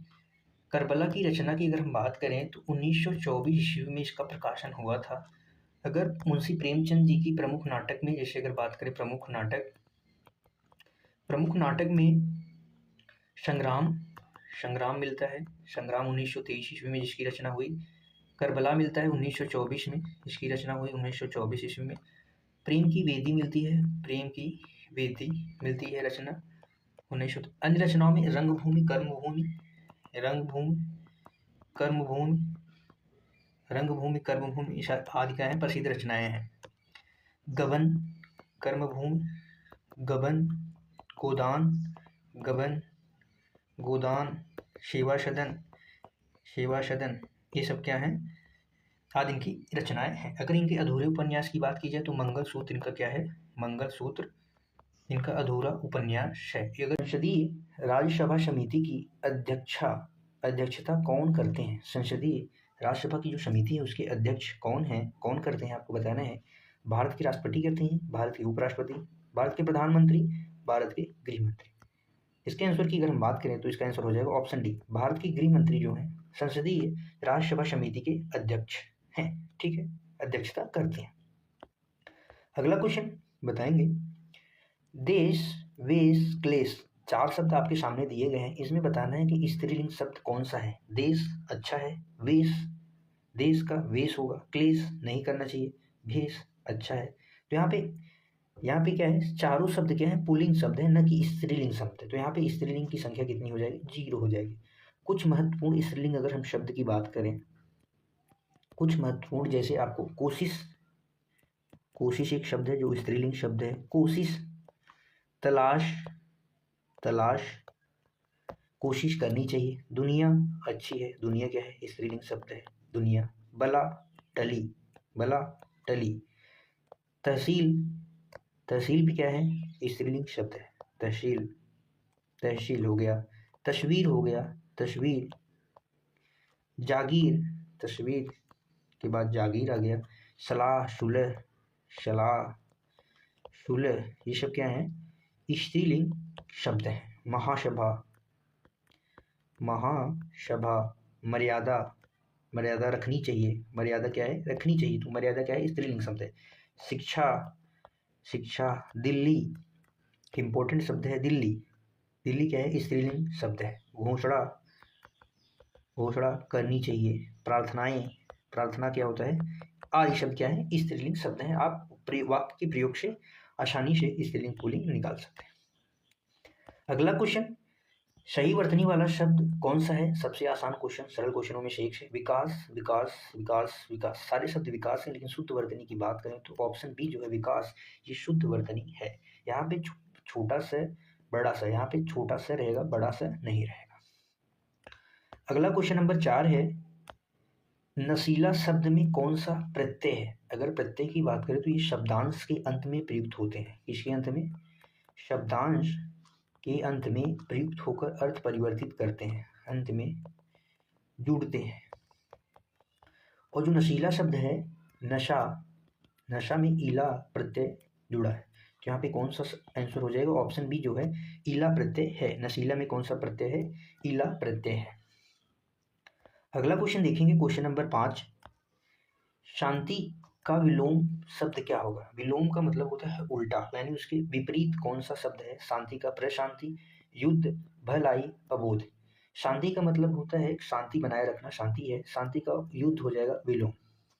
करबला की रचना की अगर हम बात करें तो 1924 ईस्वी में इसका प्रकाशन हुआ था। अगर मुंशी प्रेमचंद जी की प्रमुख नाटक में, जैसे अगर बात करें प्रमुख नाटक में संग्राम मिलता है। संग्राम 1923 ईस्वी में जिसकी रचना हुई। करबला मिलता है 1924 में, इसकी रचना हुई 1924 ईस्वी में। प्रेम की वेदी मिलती है रचना 1900। अन्य रचनाओं में रंगभूमि, कर्मभूमि आदि क्या है? प्रसिद्ध रचनाएं हैं। गबन, कर्मभूमि, गबन, गोदान, सेवा सदन, ये सब क्या है? आदि इनकी रचनाएं हैं। अगर इनके अधूरे उपन्यास की बात की जाए तो मंगलसूत्र इनका क्या है? मंगलसूत्र इनका अधूरा उपन्यास है। अगर संसदीय राज्यसभा समिति की अध्यक्षता कौन करते हैं? संसदीय राज्यसभा की जो समिति है उसके अध्यक्ष कौन करते हैं? आपको बताना है। भारत के राष्ट्रपति करते हैं, भारत के उपराष्ट्रपति, भारत के प्रधानमंत्री, भारत के गृह मंत्री। इसके आंसर की अगर हम बात करें तो इसका आंसर हो जाएगा ऑप्शन डी। भारत के गृह मंत्री जो हैं संसदीय राज्यसभा समिति के अध्यक्ष हैं। ठीक है, अध्यक्षता करते हैं। अगला क्वेश्चन बताएंगे, देश, वेश, क्लेश, 4 शब्द आपके सामने दिए गए हैं। इसमें बताना है कि स्त्रीलिंग शब्द कौन सा है। देश अच्छा है, वेश, देश का वेश होगा, क्लेश नहीं करना चाहिए, भेष अच्छा है। तो यहाँ पे क्या है? चारों शब्द क्या है? पुल्लिंग शब्द है, न कि स्त्रीलिंग शब्द है। तो यहाँ पे स्त्रीलिंग की संख्या कितनी हो जाएगी? 0 हो जाएगी। कुछ महत्वपूर्ण स्त्रीलिंग अगर हम शब्द की बात करें, कुछ महत्वपूर्ण, जैसे आपको कोशिश एक शब्द है जो स्त्रीलिंग शब्द है। कोशिश, तलाश, कोशिश करनी चाहिए। दुनिया अच्छी है, दुनिया क्या है? स्त्रीलिंग शब्द है, दुनिया। बला टली, तहसील भी क्या है? स्त्रीलिंग शब्द है, तहसील। तहसील हो गया। तस्वीर हो गया, तस्वीर। जागीर, तस्वीर के बाद जागीर आ गया। सलाह, सुलह, सलाह, सुलह, ये सब क्या है? स्त्रीलिंग शब्द है। महासभा, महासभा। मर्यादा, मर्यादा रखनी चाहिए। मर्यादा क्या है? रखनी चाहिए। तो मर्यादा क्या है? स्त्रीलिंग शब्द है। शिक्षा, शिक्षा। दिल्ली, इंपॉर्टेंट शब्द है दिल्ली। दिल्ली क्या है? स्त्रीलिंग शब्द है। घोषणा, घोषणा करनी चाहिए। प्रार्थनाएं, प्रार्थना क्या होता है? आदि शब्द क्या है? स्त्रीलिंग शब्द है। आप वाक्य के प्रयोग से आसानी से स्त्रीलिंग पुल्लिंग निकाल सकते हैं। अगला क्वेश्चन, सही वर्तनी वाला शब्द कौन सा है? सबसे आसान क्वेश्चन, सरल क्वेश्चनों में से एक है। विकास, विकास, विकास, विकास। सारे शब्द विकास हैं, लेकिन शुद्ध वर्तनी की बात करें तो ऑप्शन बी जो है विकास, ये शुद्ध वर्तनी है। यहाँ पे छोटा सा बड़ा सा, यहाँ पे छोटा सा रहेगा, बड़ा सा नहीं रहेगा। अगला क्वेश्चन नंबर 4 है, नशीला शब्द में कौन सा प्रत्यय है? अगर प्रत्यय की बात करें तो ये शब्दांश के अंत में प्रयुक्त होते हैं। किसके अंत में? शब्दांश के अंत में प्रयुक्त होकर अर्थ परिवर्तित करते हैं, अंत में जुड़ते हैं। और जो नशीला शब्द है, नशा, नशा में ईला प्रत्यय जुड़ा है। तो यहाँ पे कौन सा आंसर हो जाएगा? ऑप्शन बी जो है ईला प्रत्यय है। नशीला में कौन सा प्रत्यय है? ईला प्रत्यय है। अगला क्वेश्चन देखेंगे, क्वेश्चन नंबर 5, शांति का विलोम शब्द क्या होगा? विलोम का मतलब होता है उल्टा, यानी उसके विपरीत कौन सा शब्द है? शांति का प्रशांति, युद्ध, भलाई, अबोध। शांति का मतलब होता है शांति बनाए रखना, शांति है। शांति का युद्ध हो जाएगा विलोम,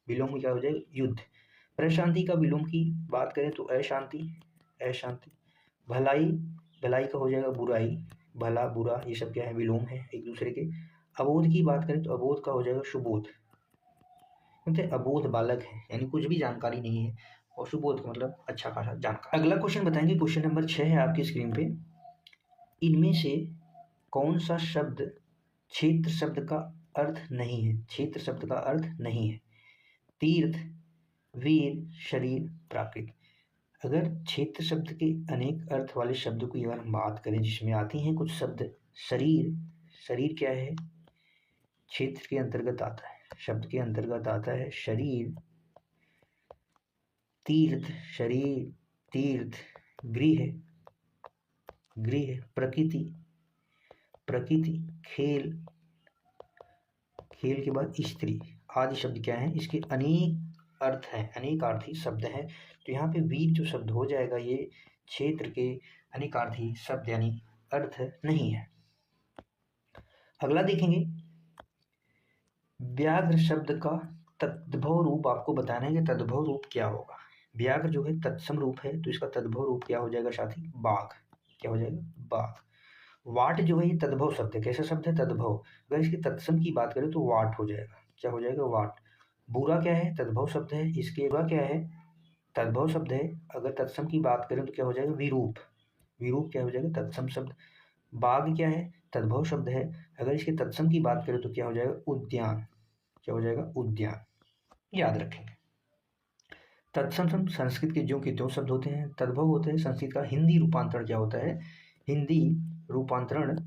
विलोम क्या हो जाएगा? युद्ध। प्रशांति का विलोम की बात करें तो अशांति, अशांति। भलाई, भलाई का हो जाएगा बुराई, भला, बुरा, ये सब क्या है? विलोम है एक दूसरे के। अबोध की बात करें तो अबोध का हो जाएगा सुबोध, क्योंकि अबोध बालक है, यानी कुछ भी जानकारी नहीं है, और सुबोध का मतलब अच्छा खासा जानकारी। अगला क्वेश्चन बताएंगे, क्वेश्चन नंबर 6 है आपकी स्क्रीन पे। इनमें से कौन सा शब्द क्षेत्र शब्द का अर्थ नहीं है? क्षेत्र शब्द का अर्थ नहीं है। तीर्थ, वीर, शरीर, प्राकृत। अगर क्षेत्र शब्द के अनेक अर्थ वाले शब्दों की अगर हम बात करें, जिसमें आती हैं कुछ शब्द, शरीर, शरीर क्या है? क्षेत्र के अंतर्गत आता है, शब्द के अंतर्गत आता है शरीर। तीर्थ, शरीर, तीर्थ। गृह, गृह। प्रकृति, प्रकृति। खेल, खेल के बाद स्त्री आदि शब्द क्या है? इसके अनेक अर्थ हैं, अनेकार्थी शब्द हैं। तो यहाँ पे वीर जो शब्द हो जाएगा, ये क्षेत्र के अनेकार्थी शब्द यानी अर्थ नहीं है। अगला देखेंगे, व्याघ्र शब्द का तद्भव रूप आपको बताना है कि तद्भव रूप क्या होगा। व्याघ्र जो है तत्सम रूप है, तो इसका तद्भव रूप क्या हो जाएगा साथी? बाघ। क्या हो जाएगा? बाघ। वाट जो है ये तद्भव शब्द है। कैसा शब्द है? तद्भव। अगर इसके तत्सम की बात करें तो वाट हो जाएगा। क्या हो जाएगा? वाट। बुरा क्या है? तद्भव शब्द है। इसके बुरा क्या है? तद्भव शब्द है। अगर तत्सम की बात करें तो क्या हो जाएगा? विरूप। विरूप क्या हो जाएगा? तत्सम शब्द। बाघ क्या है? तद्भव शब्द है। अगर इसके तत्सम की बात करें तो क्या हो जाएगा? उद्यान। क्या हो जाएगा? उद्यान। याद रखेंगे। तत्सम संस्कृत के ज्यों के त्यों शब्द होते हैं, तद्भव होते हैं संस्कृत का। हिंदी रूपांतरण क्या होता है? हिंदी रूपांतरण,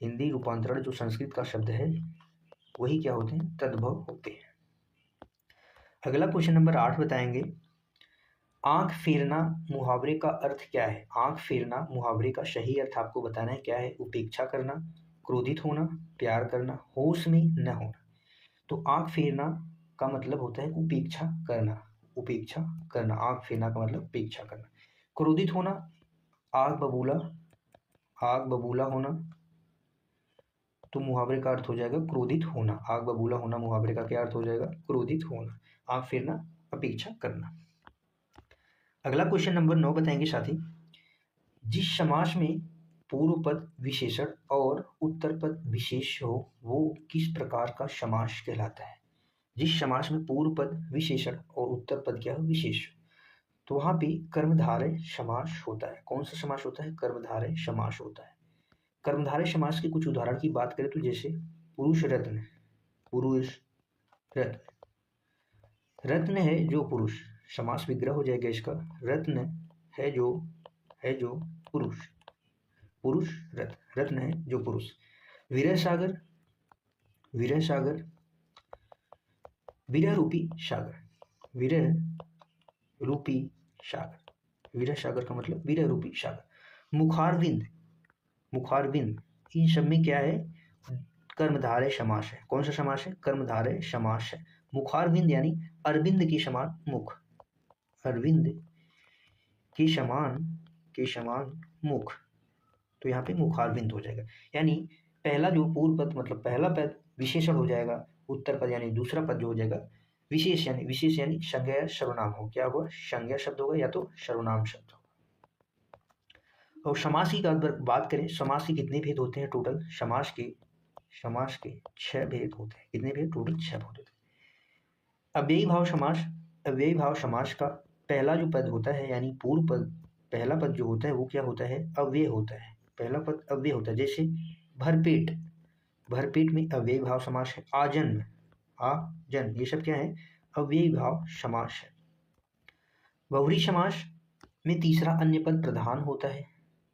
हिंदी रूपांतरण जो संस्कृत का शब्द है वही क्या होते हैं? तद्भव होते हैं। अगला क्वेश्चन नंबर 8 बताएंगे, आंख फेरना मुहावरे का अर्थ क्या है? आंख फेरना मुहावरे का सही अर्थ आपको बताना है क्या है? उपेक्षा करना, क्रोधित होना, प्यार करना, होश में न होना। तो आंख फेरना का मतलब होता है उपेक्षा करना, उपेक्षा करना। आंख फेरना का मतलब उपेक्षा करना। क्रोधित होना, आग बबूला, आग बबूला होना। तो मुहावरे का अर्थ हो जाएगा क्रोधित होना। आग बबूला होना मुहावरे का क्या अर्थ हो जाएगा? क्रोधित होना। आंख फेरना, अपेक्षा करना। अगला क्वेश्चन नंबर 9 बताएंगे साथी, जिस समास में पूर्व पद विशेषण और उत्तर पद विशेष हो वो किस प्रकार का समास कहलाता है? जिस समास में पूर्व पद विशेषण और उत्तर पद क्या है? विशेष। तो वहां पे कर्मधारय समास होता है। कौन सा समास होता है? कर्मधारय समास होता है। कर्मधारय समास के कुछ उदाहरण की बात करें तो जैसे पुरुष रत्न, पुरुष रत्न। रत्न है जो पुरुष, समास विग्रह हो जाएगा इसका। रत्न है जो पुरुष, पुरुष, रथ, रत्न है जो पुरुष। विरह सागर, विरह सागर, विरह रूपी सागर, विरह रूपी सागर, विरह सागर का मतलब विरह रूपी सागर। मुखारविंद, मुखारविंद, इन सब में क्या है, कर्मधारय समास है। कौन सा समास है, कर्मधारय समास है। मुखारविंद यानी अरविंद के समान मुख, अरविंद के समान मुख, तो यहाँ पे मुखारविंद हो जाएगा। यानी पहला जो पूर्व पद मतलब पहला पद विशेषण हो जाएगा, उत्तर पद यानी दूसरा पद जो हो जाएगा विशेष यानी संज्ञा सर्वनाम हो, क्या होगा, संज्ञा शब्द होगा या तो सर्वनाम शब्द होगा। और समास की बात करें, समास के कितने भेद होते हैं टोटल, समास के 6 भेद होते हैं। कितने भेद, टोटल 6 होते हैं। अव्ययी भाव समास, अव्ययी भाव समास का पहला जो पद होता है यानी पूर्व पद, पहला पद जो होता है वो क्या होता है, अव्यय होता है। पहला पद अव्यय होता है। जैसे भरपेट, भरपेट में अव्ययी भाव समास है। आजन्म, आजन, ये सब क्या है, अव्ययी भाव समास है। बहुव्रीहि समास में तीसरा अन्य पद प्रधान होता है,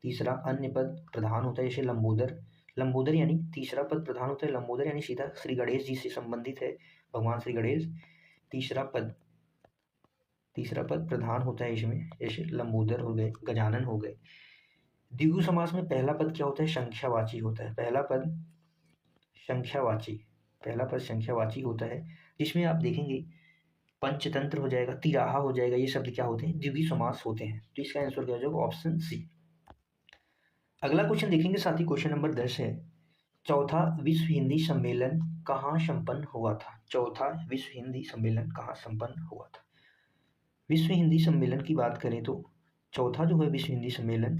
तीसरा अन्य पद प्रधान होता है। जैसे लंबोदर, लंबोदर यानी तीसरा पद प्रधान होता है। लंबोदर यानी सीधा श्री गणेश जी से संबंधित है, भगवान श्री गणेश, तीसरा पद प्रधान होता है इसमें। जैसे लंबोदर हो गए, गजानन हो गए। द्विगु समास में पहला पद क्या होता है, संख्यावाची होता है। पहला पद संख्यावाची, पहला पद संख्यावाची होता है, जिसमें आप देखेंगे पंचतंत्र हो जाएगा, तिराहा हो जाएगा, ये शब्द क्या होते हैं, द्विगु समास होते हैं। तो इसका आंसर क्या हो जाएगा, ऑप्शन सी। अगला क्वेश्चन देखेंगे साथी, क्वेश्चन नंबर 10 है, चौथा विश्व हिंदी सम्मेलन कहाँ संपन्न हुआ था। चौथा विश्व हिंदी सम्मेलन कहाँ संपन्न हुआ था। विश्व हिंदी सम्मेलन की बात करें तो चौथा जो है विश्व हिंदी सम्मेलन,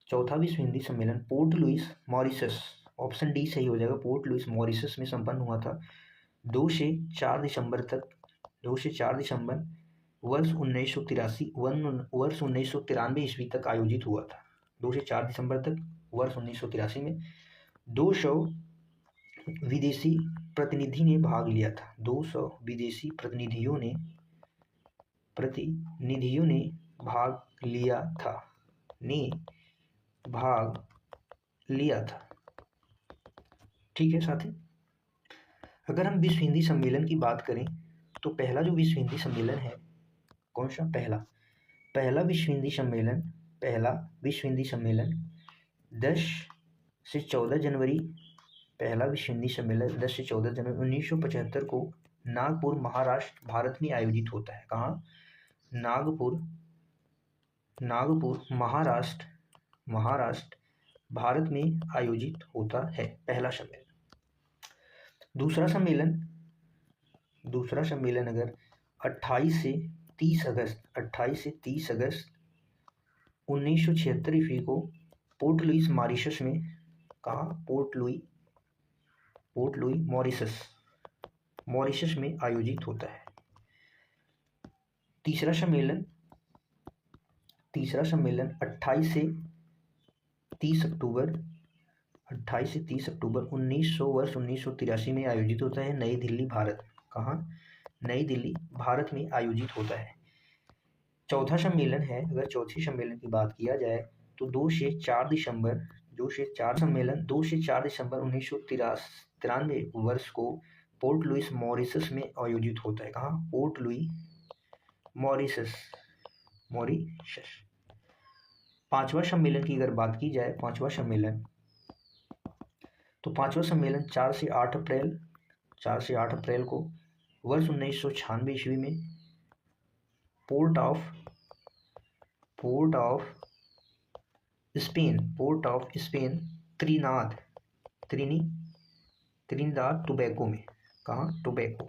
चौथा विश्व हिंदी सम्मेलन Port Louis Mauritius, option D सही हो जाएगा, पोर्ट लुइस मॉरिशस में संपन्न हुआ था। 2 से 4 दिसंबर तक, 2 से 4 दिसंबर वर्ष 1983, वर्ष 1993 ईस्वी तक आयोजित हुआ था। 2 से 4 दिसंबर तक वर्ष 1983 में 200 विदेशी प्रतिनिधि ने भाग लिया था। 200 विदेशी प्रतिनिधियों ने भाग लिया था, ठीक है साथी। अगर हम विश्व हिंदी सम्मेलन की बात करें तो पहला जो विश्व हिंदी सम्मेलन है, कौन सा, पहला विश्व हिंदी सम्मेलन 10 से 14 जनवरी, पहला विश्व हिंदी सम्मेलन 10 से 14 जनवरी 1975 को नागपुर महाराष्ट्र भारत में आयोजित होता है। कहाँ, नागपुर महाराष्ट्र भारत में आयोजित होता है पहला सम्मेलन। दूसरा सम्मेलन अगर 28 से 30 अगस्त 1976 ईस्वी को पोर्ट लुइस मॉरिशस में, कहाँ, पोर्ट लुई मॉरिशस में आयोजित होता है। तीसरा सम्मेलन 28 से 30 अक्टूबर 1900 वर्ष 1983 में आयोजित होता है, नई दिल्ली भारत। कहाँ, नई दिल्ली भारत में आयोजित होता है। चौथा सम्मेलन है, अगर चौथे सम्मेलन की बात किया जाए तो 2 से 4 दिसंबर 1993 वर्ष को पोर्ट लुइस मॉरिशस में आयोजित होता है। कहाँ, पोर्ट लुई मॉरिशस। पांचवा सम्मेलन की अगर बात की जाए, पांचवा सम्मेलन 4 से 8 अप्रैल को वर्ष 1996 ईस्वी में port of Spain Trinidad Tobago में, कहाँ, Tobago,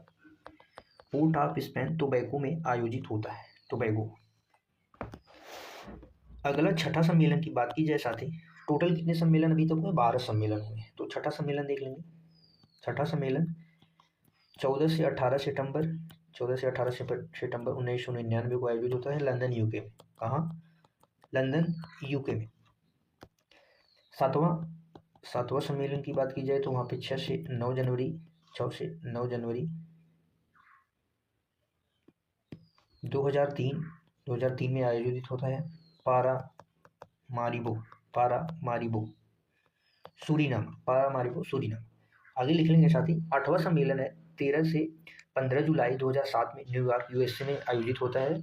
port of Spain Tobago में आयोजित होता है, टोबैगो। अगला छठा सम्मेलन की बात की जाए साथी, टोटल कितने सम्मेलन अभी तक हुए, 12 सम्मेलन हुए, तो छठा सम्मेलन देख लेंगे। छठा सम्मेलन 14 से 18 सितंबर 1999 को आयोजित होता है लंदन यूके में। कहाँ, लंदन यूके में। सातवां सम्मेलन की बात की जाए तो वहाँ पे 6 से 9 जनवरी 2003 में आयोजित होता है पारा मारिबो पारामारिबो सूरीनाम। आगे लिख लेंगे साथी। 8वां सम्मेलन है 13 से 15 जुलाई 2007 में न्यूयॉर्क यूएसए में आयोजित होता है।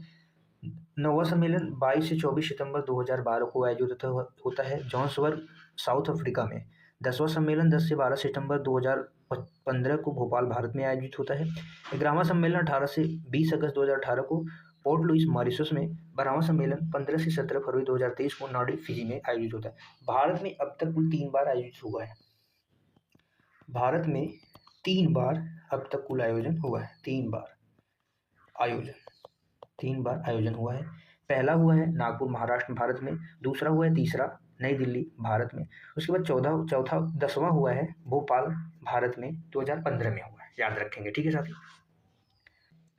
9वां सम्मेलन 22 से 24 सितंबर 2012 को आयोजित होता है जोहान्सबर्ग साउथ अफ्रीका में। 10वां सम्मेलन 10 से 12 सितंबर 2015 को भोपाल भारत में आयोजित होता है। 11वां सम्मेलन 18 से 20 अगस्त 2018 को पोर्ट लुइस मॉरिशस में। 12वां सम्मेलन 15 से 17 फरवरी 2023 को नॉर्डिक फिजी में आयोजित होता है। भारत में अब तक कुल 3 बार आयोजित हुआ है। भारत में 3 बार अब तक कुल आयोजन हुआ है। 3 बार आयोजन हुआ है। पहला हुआ है नागपुर महाराष्ट्र भारत में, दूसरा हुआ है तीसरा नई दिल्ली भारत में, उसके बाद 10वां हुआ है भोपाल भारत में 2015 में हुआ है। याद रखेंगे, ठीक है साथी।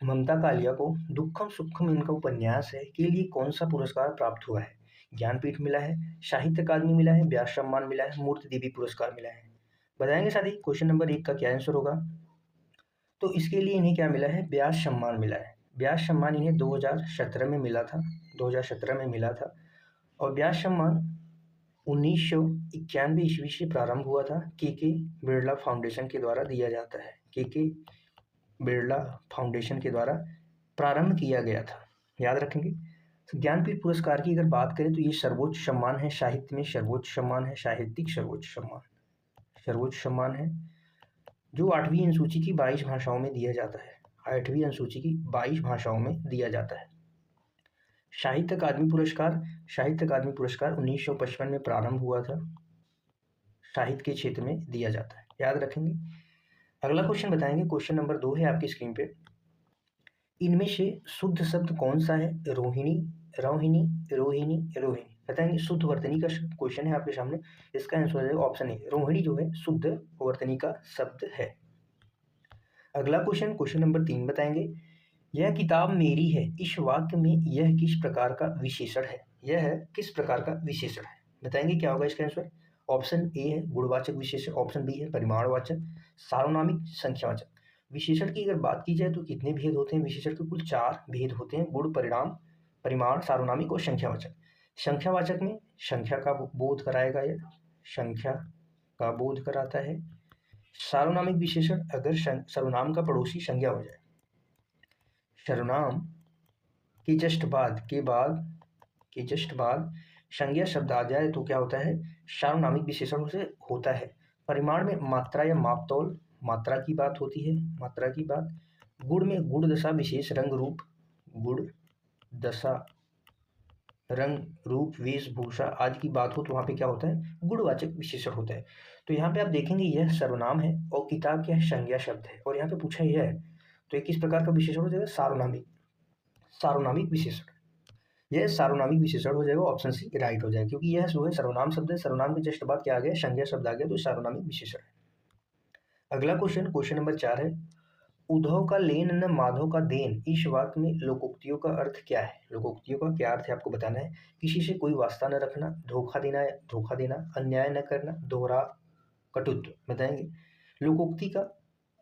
ममता कालिया को दुखम सुखम इनका उपन्यास है के लिए कौन सा पुरस्कार प्राप्त हुआ है? ज्ञानपीठ मिला है, साहित्य अकादमी मिला है, व्यास सम्मान मिला है, मूर्ति देवी पुरस्कार मिला है। बताएंगे साथी क्वेश्चन नंबर 1 का क्या आंसर होगा? तो इसके लिए इन्हें क्या मिला है? व्यास सम्मान मिला है। व्यास सम्मान इन्हें 2017 में मिला था। और व्यास सम्मान 1991 ईस्वी से प्रारंभ हुआ था। के बिरला फाउंडेशन के द्वारा दिया जाता है। के बिरला फाउंडेशन के द्वारा प्रारंभ किया गया था। याद रखेंगे। तो ज्ञानपीठ पुरस्कार की अगर बात करें तो ये सर्वोच्च सम्मान है, साहित्य में सर्वोच्च सम्मान है, साहित्यिक सर्वोच्च सम्मान है, जो 8वीं अनुसूची की 22 भाषाओं में दिया जाता है। 8वीं अनुसूची की 22 भाषाओं में दिया जाता है। साहित्य अकादमी पुरस्कार 1955 में प्रारंभ हुआ था। साहित्य के क्षेत्र में दिया जाता है। याद रखेंगे। अगला क्वेश्चन बताएंगे। क्वेश्चन नंबर 2 है आपकी स्क्रीन पे। इनमें से शुद्ध शब्द कौन सा है? रोहिणी, रोहिणी। बताएंगे। शुद्ध वर्तनी का क्वेश्चन है आपके सामने। इसका आंसर है ऑप्शन ए, रोहिणी जो है शुद्ध वर्तनी का शब्द है। अगला क्वेश्चन नंबर 3 बताएंगे। यह किताब मेरी है, इस वाक्य में यह किस प्रकार का विशेषण है? बताएंगे क्या होगा इसका आंसर? ऑप्शन ए है गुणवाचक विशेषण, ऑप्शन बी है परिमाणवाचक, सार्वनामिक, संख्यावाचक। विशेषण की अगर बात की जाए तो कितने भेद होते हैं? विशेषण के कुल 4 भेद होते हैं, गुण, परिमाण, सार्वनामिक और संख्यावाचक। संख्यावाचक में संख्या का बोध कराएगा, यह संख्या का बोध कराता है। सार्वनामिक विशेषण अगर सर्वनाम का पड़ोसी संज्ञा हो जाए, सर्वनाम के जस्ट बाद संज्ञा शब्द आ जाए तो क्या होता है? सार्वनामिक विशेषण से होता है। परिमाण में मात्रा या मापतौल, मात्रा की बात होती है, गुण में गुण दशा विशेष रंग रूप वेशभूषा आदि की बात हो तो वहाँ पे क्या होता है? गुणवाचक विशेषण होता है। तो यहाँ पे आप देखेंगे यह सर्वनाम है और किताब क्या है? संज्ञा शब्द है। और यहाँ पे पूछा यह है तो ये किस प्रकार का विशेषण हो जाएगा? सार्वनामिक विशेषण। यह सार्वनामिक विशेषण हो जाएगा। ऑप्शन सी राइट हो जाएगा, क्योंकि यह जो है सर्वनाम शब्द है। सर्वनाम के जस्ट बाद क्या आ गया? संज्ञा शब्द आ गया, तो सार्वनामिक विशेषण है। अगला क्वेश्चन नंबर 4 है। उद्धव का लेन न माधव का देन, इस वाक्य में लोकोक्तियों का अर्थ क्या है? लोकोक्तियों का क्या अर्थ है आपको बताना है। किसी से कोई वास्ता न रखना, धोखा देना, अन्याय न करना, दोहरा कटुत्व। बताएंगे।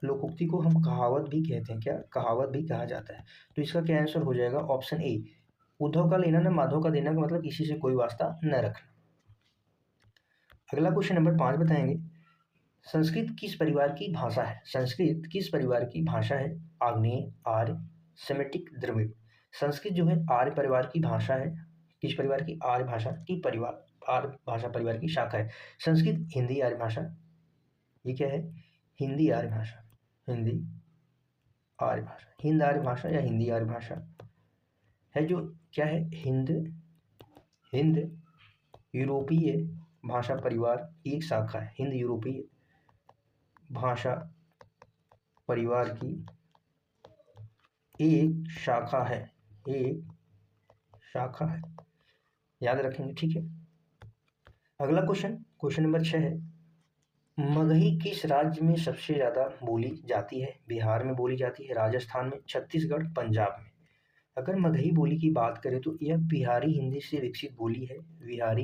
लोकोक्ति को हम कहावत भी कहते हैं। क्या? कहावत भी कहा जाता है। तो इसका क्या आंसर हो जाएगा? ऑप्शन ए, उद्धव का लेना न माधव का देना का मतलब किसी से कोई वास्ता न रखना। अगला क्वेश्चन नंबर 5 बताएंगे। संस्कृत किस परिवार की भाषा है? आग्नेय, आर्य, सेमेटिक, द्रविड़। संस्कृत जो है आर्य परिवार की भाषा है। किस परिवार की? आर्य भाषा परिवार की शाखा है। संस्कृत हिंदी आर्य भाषा। ये क्या है? हिंद आर्य भाषा या हिंदी आर्य भाषा है। जो क्या है? हिंद यूरोपीय भाषा परिवार की एक शाखा है। हिंद यूरोपीय भाषा परिवार की एक शाखा है। याद रखेंगे, ठीक है। अगला क्वेश्चन नंबर 6 है। मगही किस राज्य में सबसे ज्यादा बोली जाती है? बिहार में बोली जाती है, राजस्थान में, छत्तीसगढ़, पंजाब में। अगर मगही बोली की बात करें तो यह बिहारी हिंदी से विकसित बोली है। बिहारी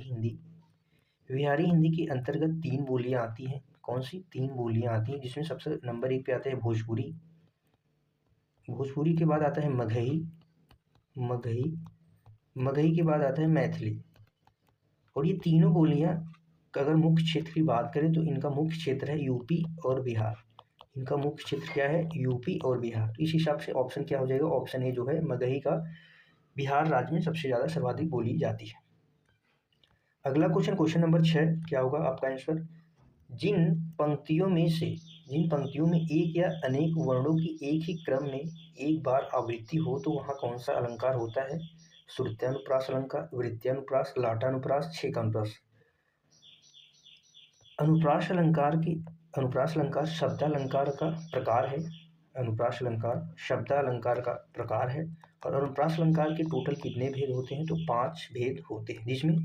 हिंदी के अंतर्गत 3 बोलियां आती हैं। कौन सी 3 बोलियां आती हैं? जिसमें सबसे नंबर 1 पे आता है भोजपुरी के बाद आता है मगही के बाद आता है मैथिली, और ये तीनों बोलियाँ अगर मुख्य क्षेत्र की बात करें तो इनका मुख्य क्षेत्र है यूपी और बिहार। इनका मुख्य क्षेत्र क्या है? यूपी और बिहार। इस हिसाब से ऑप्शन क्या हो जाएगा? ऑप्शन ए जो है मगही का बिहार राज्य में सबसे ज़्यादा सर्वाधिक बोली जाती है। अगला क्वेश्चन नंबर 6 क्या होगा आपका आंसर? जिन पंक्तियों में एक या अनेक वर्णों की एक ही क्रम में एक बार आवृत्ति हो तो वहाँ कौन सा अलंकार होता है? श्रुत्यानुप्रास अलंकार, वृत्यानुप्रास, लाटानुप्रास, छेकानुप्रास। अनुप्रास अलंकार शब्दालंकार का प्रकार है। अनुप्रास अलंकार शब्दालंकार का प्रकार है। और अनुप्रास अलंकार के टोटल कितने भेद होते हैं? तो 5 भेद होते हैं, जिसमें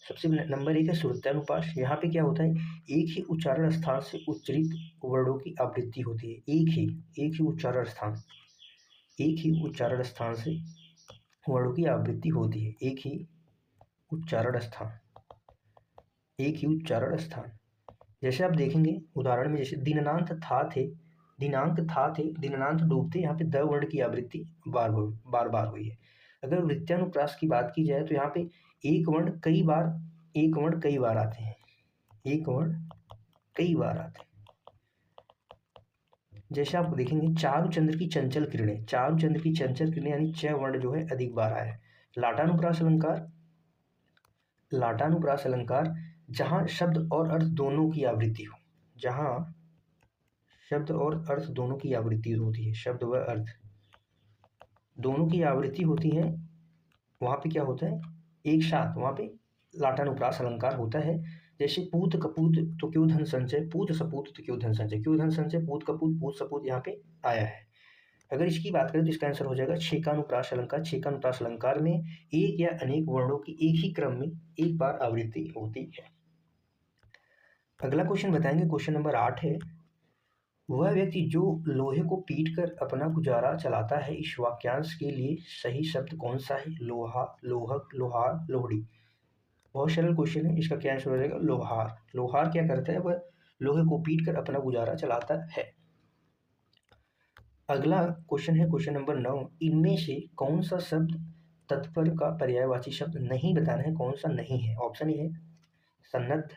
सबसे नंबर 1 है श्रुत्यानुप्रास। यहाँ पे क्या होता है? एक ही उच्चारण स्थान से उच्चरित वर्णों की आवृत्ति होती है। एक ही उच्चारण स्थान से वर्णों की आवृत्ति होती है। एक ही उच्चारण स्थान। जैसे आप देखेंगे उदाहरण में, जैसे दिनांक था थे, दिनांक डूबते, यहाँ पे द वर्ण की आवृत्ति बार बार हुई है। अगर वृत्यानुप्रास की बात की जाए तो यहाँ पे एक वर्ण कई बार आते हैं। जैसे आप देखेंगे चारुचंद्र की चंचल किरणें यानी च वर्ण जो है अधिक बार आया है। लाटानुप्रास अलंकार जहाँ शब्द और अर्थ दोनों की आवृत्ति हो, शब्द व अर्थ दोनों की आवृत्ति होती है, वहाँ पे क्या होता है? एक साथ वहाँ पे लाटानुप्रास अलंकार होता है। जैसे पूत कपूत तो क्यों धन संचय, पूत सपूत तो क्यों धन संचय, पूत कपूत पूत सपूत यहाँ पे आया है। अगर इसकी बात करें तो इसका आंसर हो जाएगा छेकानुप्रास अलंकार में एक या अनेक वर्णों की एक ही क्रम में एक बार आवृत्ति होती है। अगला क्वेश्चन बताएंगे, क्वेश्चन नंबर 8 है, वह व्यक्ति जो लोहे को पीट कर अपना गुजारा चलाता है, इस वाक्यांश के लिए सही शब्द कौन सा है? लोहा, लोहक, लोहार, लोहड़ी। बहुत सरल क्वेश्चन है, इसका क्या आंसर हो जाएगा? लोहार। लोहार क्या करता है? वह लोहे को पीट कर अपना गुजारा चलाता है। अगला क्वेश्चन है क्वेश्चन नंबर 9, इनमें से कौन सा शब्द तत्पर का पर्यायवाची शब्द नहीं बताना है? कौन सा नहीं है? ऑप्शन ए है सन्नद्ध,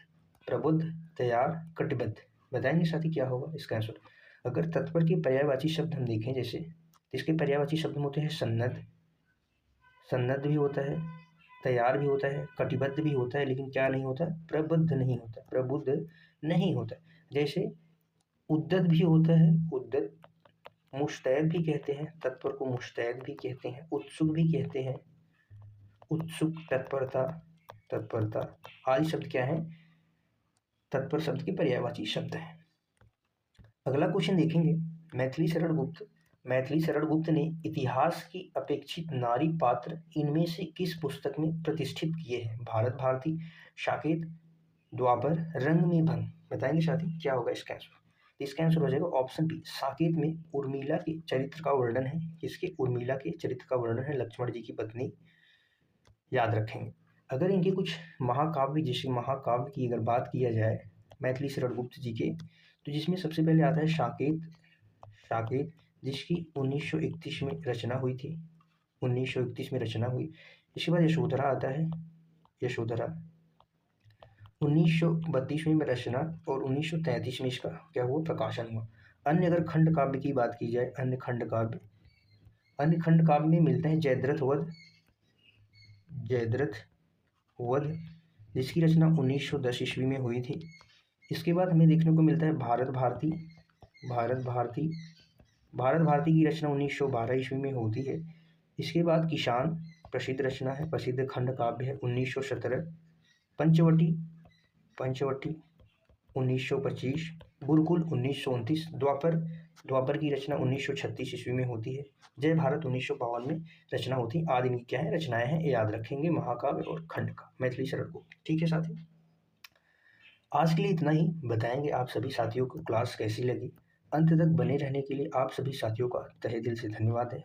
प्रबुद्ध, तैयार, कटिबद्ध। बताएंगे साथी क्या होगा इसका आंसर? अगर तत्पर के पर्यायवाची शब्द हम देखें, जैसे इसके पर्यायवाची शब्द होते हैं सन्नद्ध भी होता है, तैयार भी होता है, कटिबद्ध भी होता है, लेकिन क्या नहीं होता? प्रबुद्ध नहीं होता। जैसे उद्दत भी होता है, मुस्तैद भी कहते हैं, तत्पर को मुस्तैद भी कहते हैं, उत्सुक भी कहते हैं, उत्सुक, तत्परता आदि शब्द क्या है? तत्पर शब्द के पर्यायवाची शब्द है। अगला क्वेश्चन देखेंगे, मैथिली शरण गुप्त ने इतिहास की अपेक्षित नारी पात्र इनमें से किस पुस्तक में प्रतिष्ठित किए हैं? भारत भारती, साकेत, द्वापर, रंग में भंग। बताएंगे साथी क्या होगा इसका आंसर? इसका आंसर हो जाएगा ऑप्शन बी, साकेत में उर्मिला के चरित्र का वर्णन है। किसके? उर्मिला के चरित्र का वर्णन है, लक्ष्मण जी की पत्नी। याद रखेंगे। अगर इनके कुछ महाकाव्य, जैसे महाकाव्य की अगर बात किया जाए मैथिली शरण गुप्त जी के, तो जिसमें सबसे पहले आता है साकेत, जिसकी 1931 में रचना हुई थी। 1931 में रचना हुई। इसके बाद यशोधरा आता है, 1932 में रचना, और 1933 में इसका क्या हुआ? प्रकाशन हुआ। अन्य अगर खंड काव्य की बात की जाए, अन्य खंड काव्य में मिलते हैं जयद्रथ वध, जिसकी रचना 1910 ईस्वी में हुई थी। इसके बाद हमें देखने को मिलता है भारत भारती की रचना 1912 ईस्वी में होती है। इसके बाद किसान प्रसिद्ध रचना है, प्रसिद्ध खंड काव्य है, 1917। पंचवटी 1925, गुरुकुल 1929, द्वापर की रचना 1936 ईस्वी में होती है। जय भारत 1952 में रचना होती है। आदि क्या है? रचनाएं हैं, याद रखेंगे, महाकाव्य और खंड का, मैथिली शरण गुप्त। ठीक है साथी, आज के लिए इतना ही। बताएंगे आप सभी साथियों को क्लास कैसी लगी। अंत तक बने रहने के लिए आप सभी साथियों का तहे दिल से धन्यवाद है।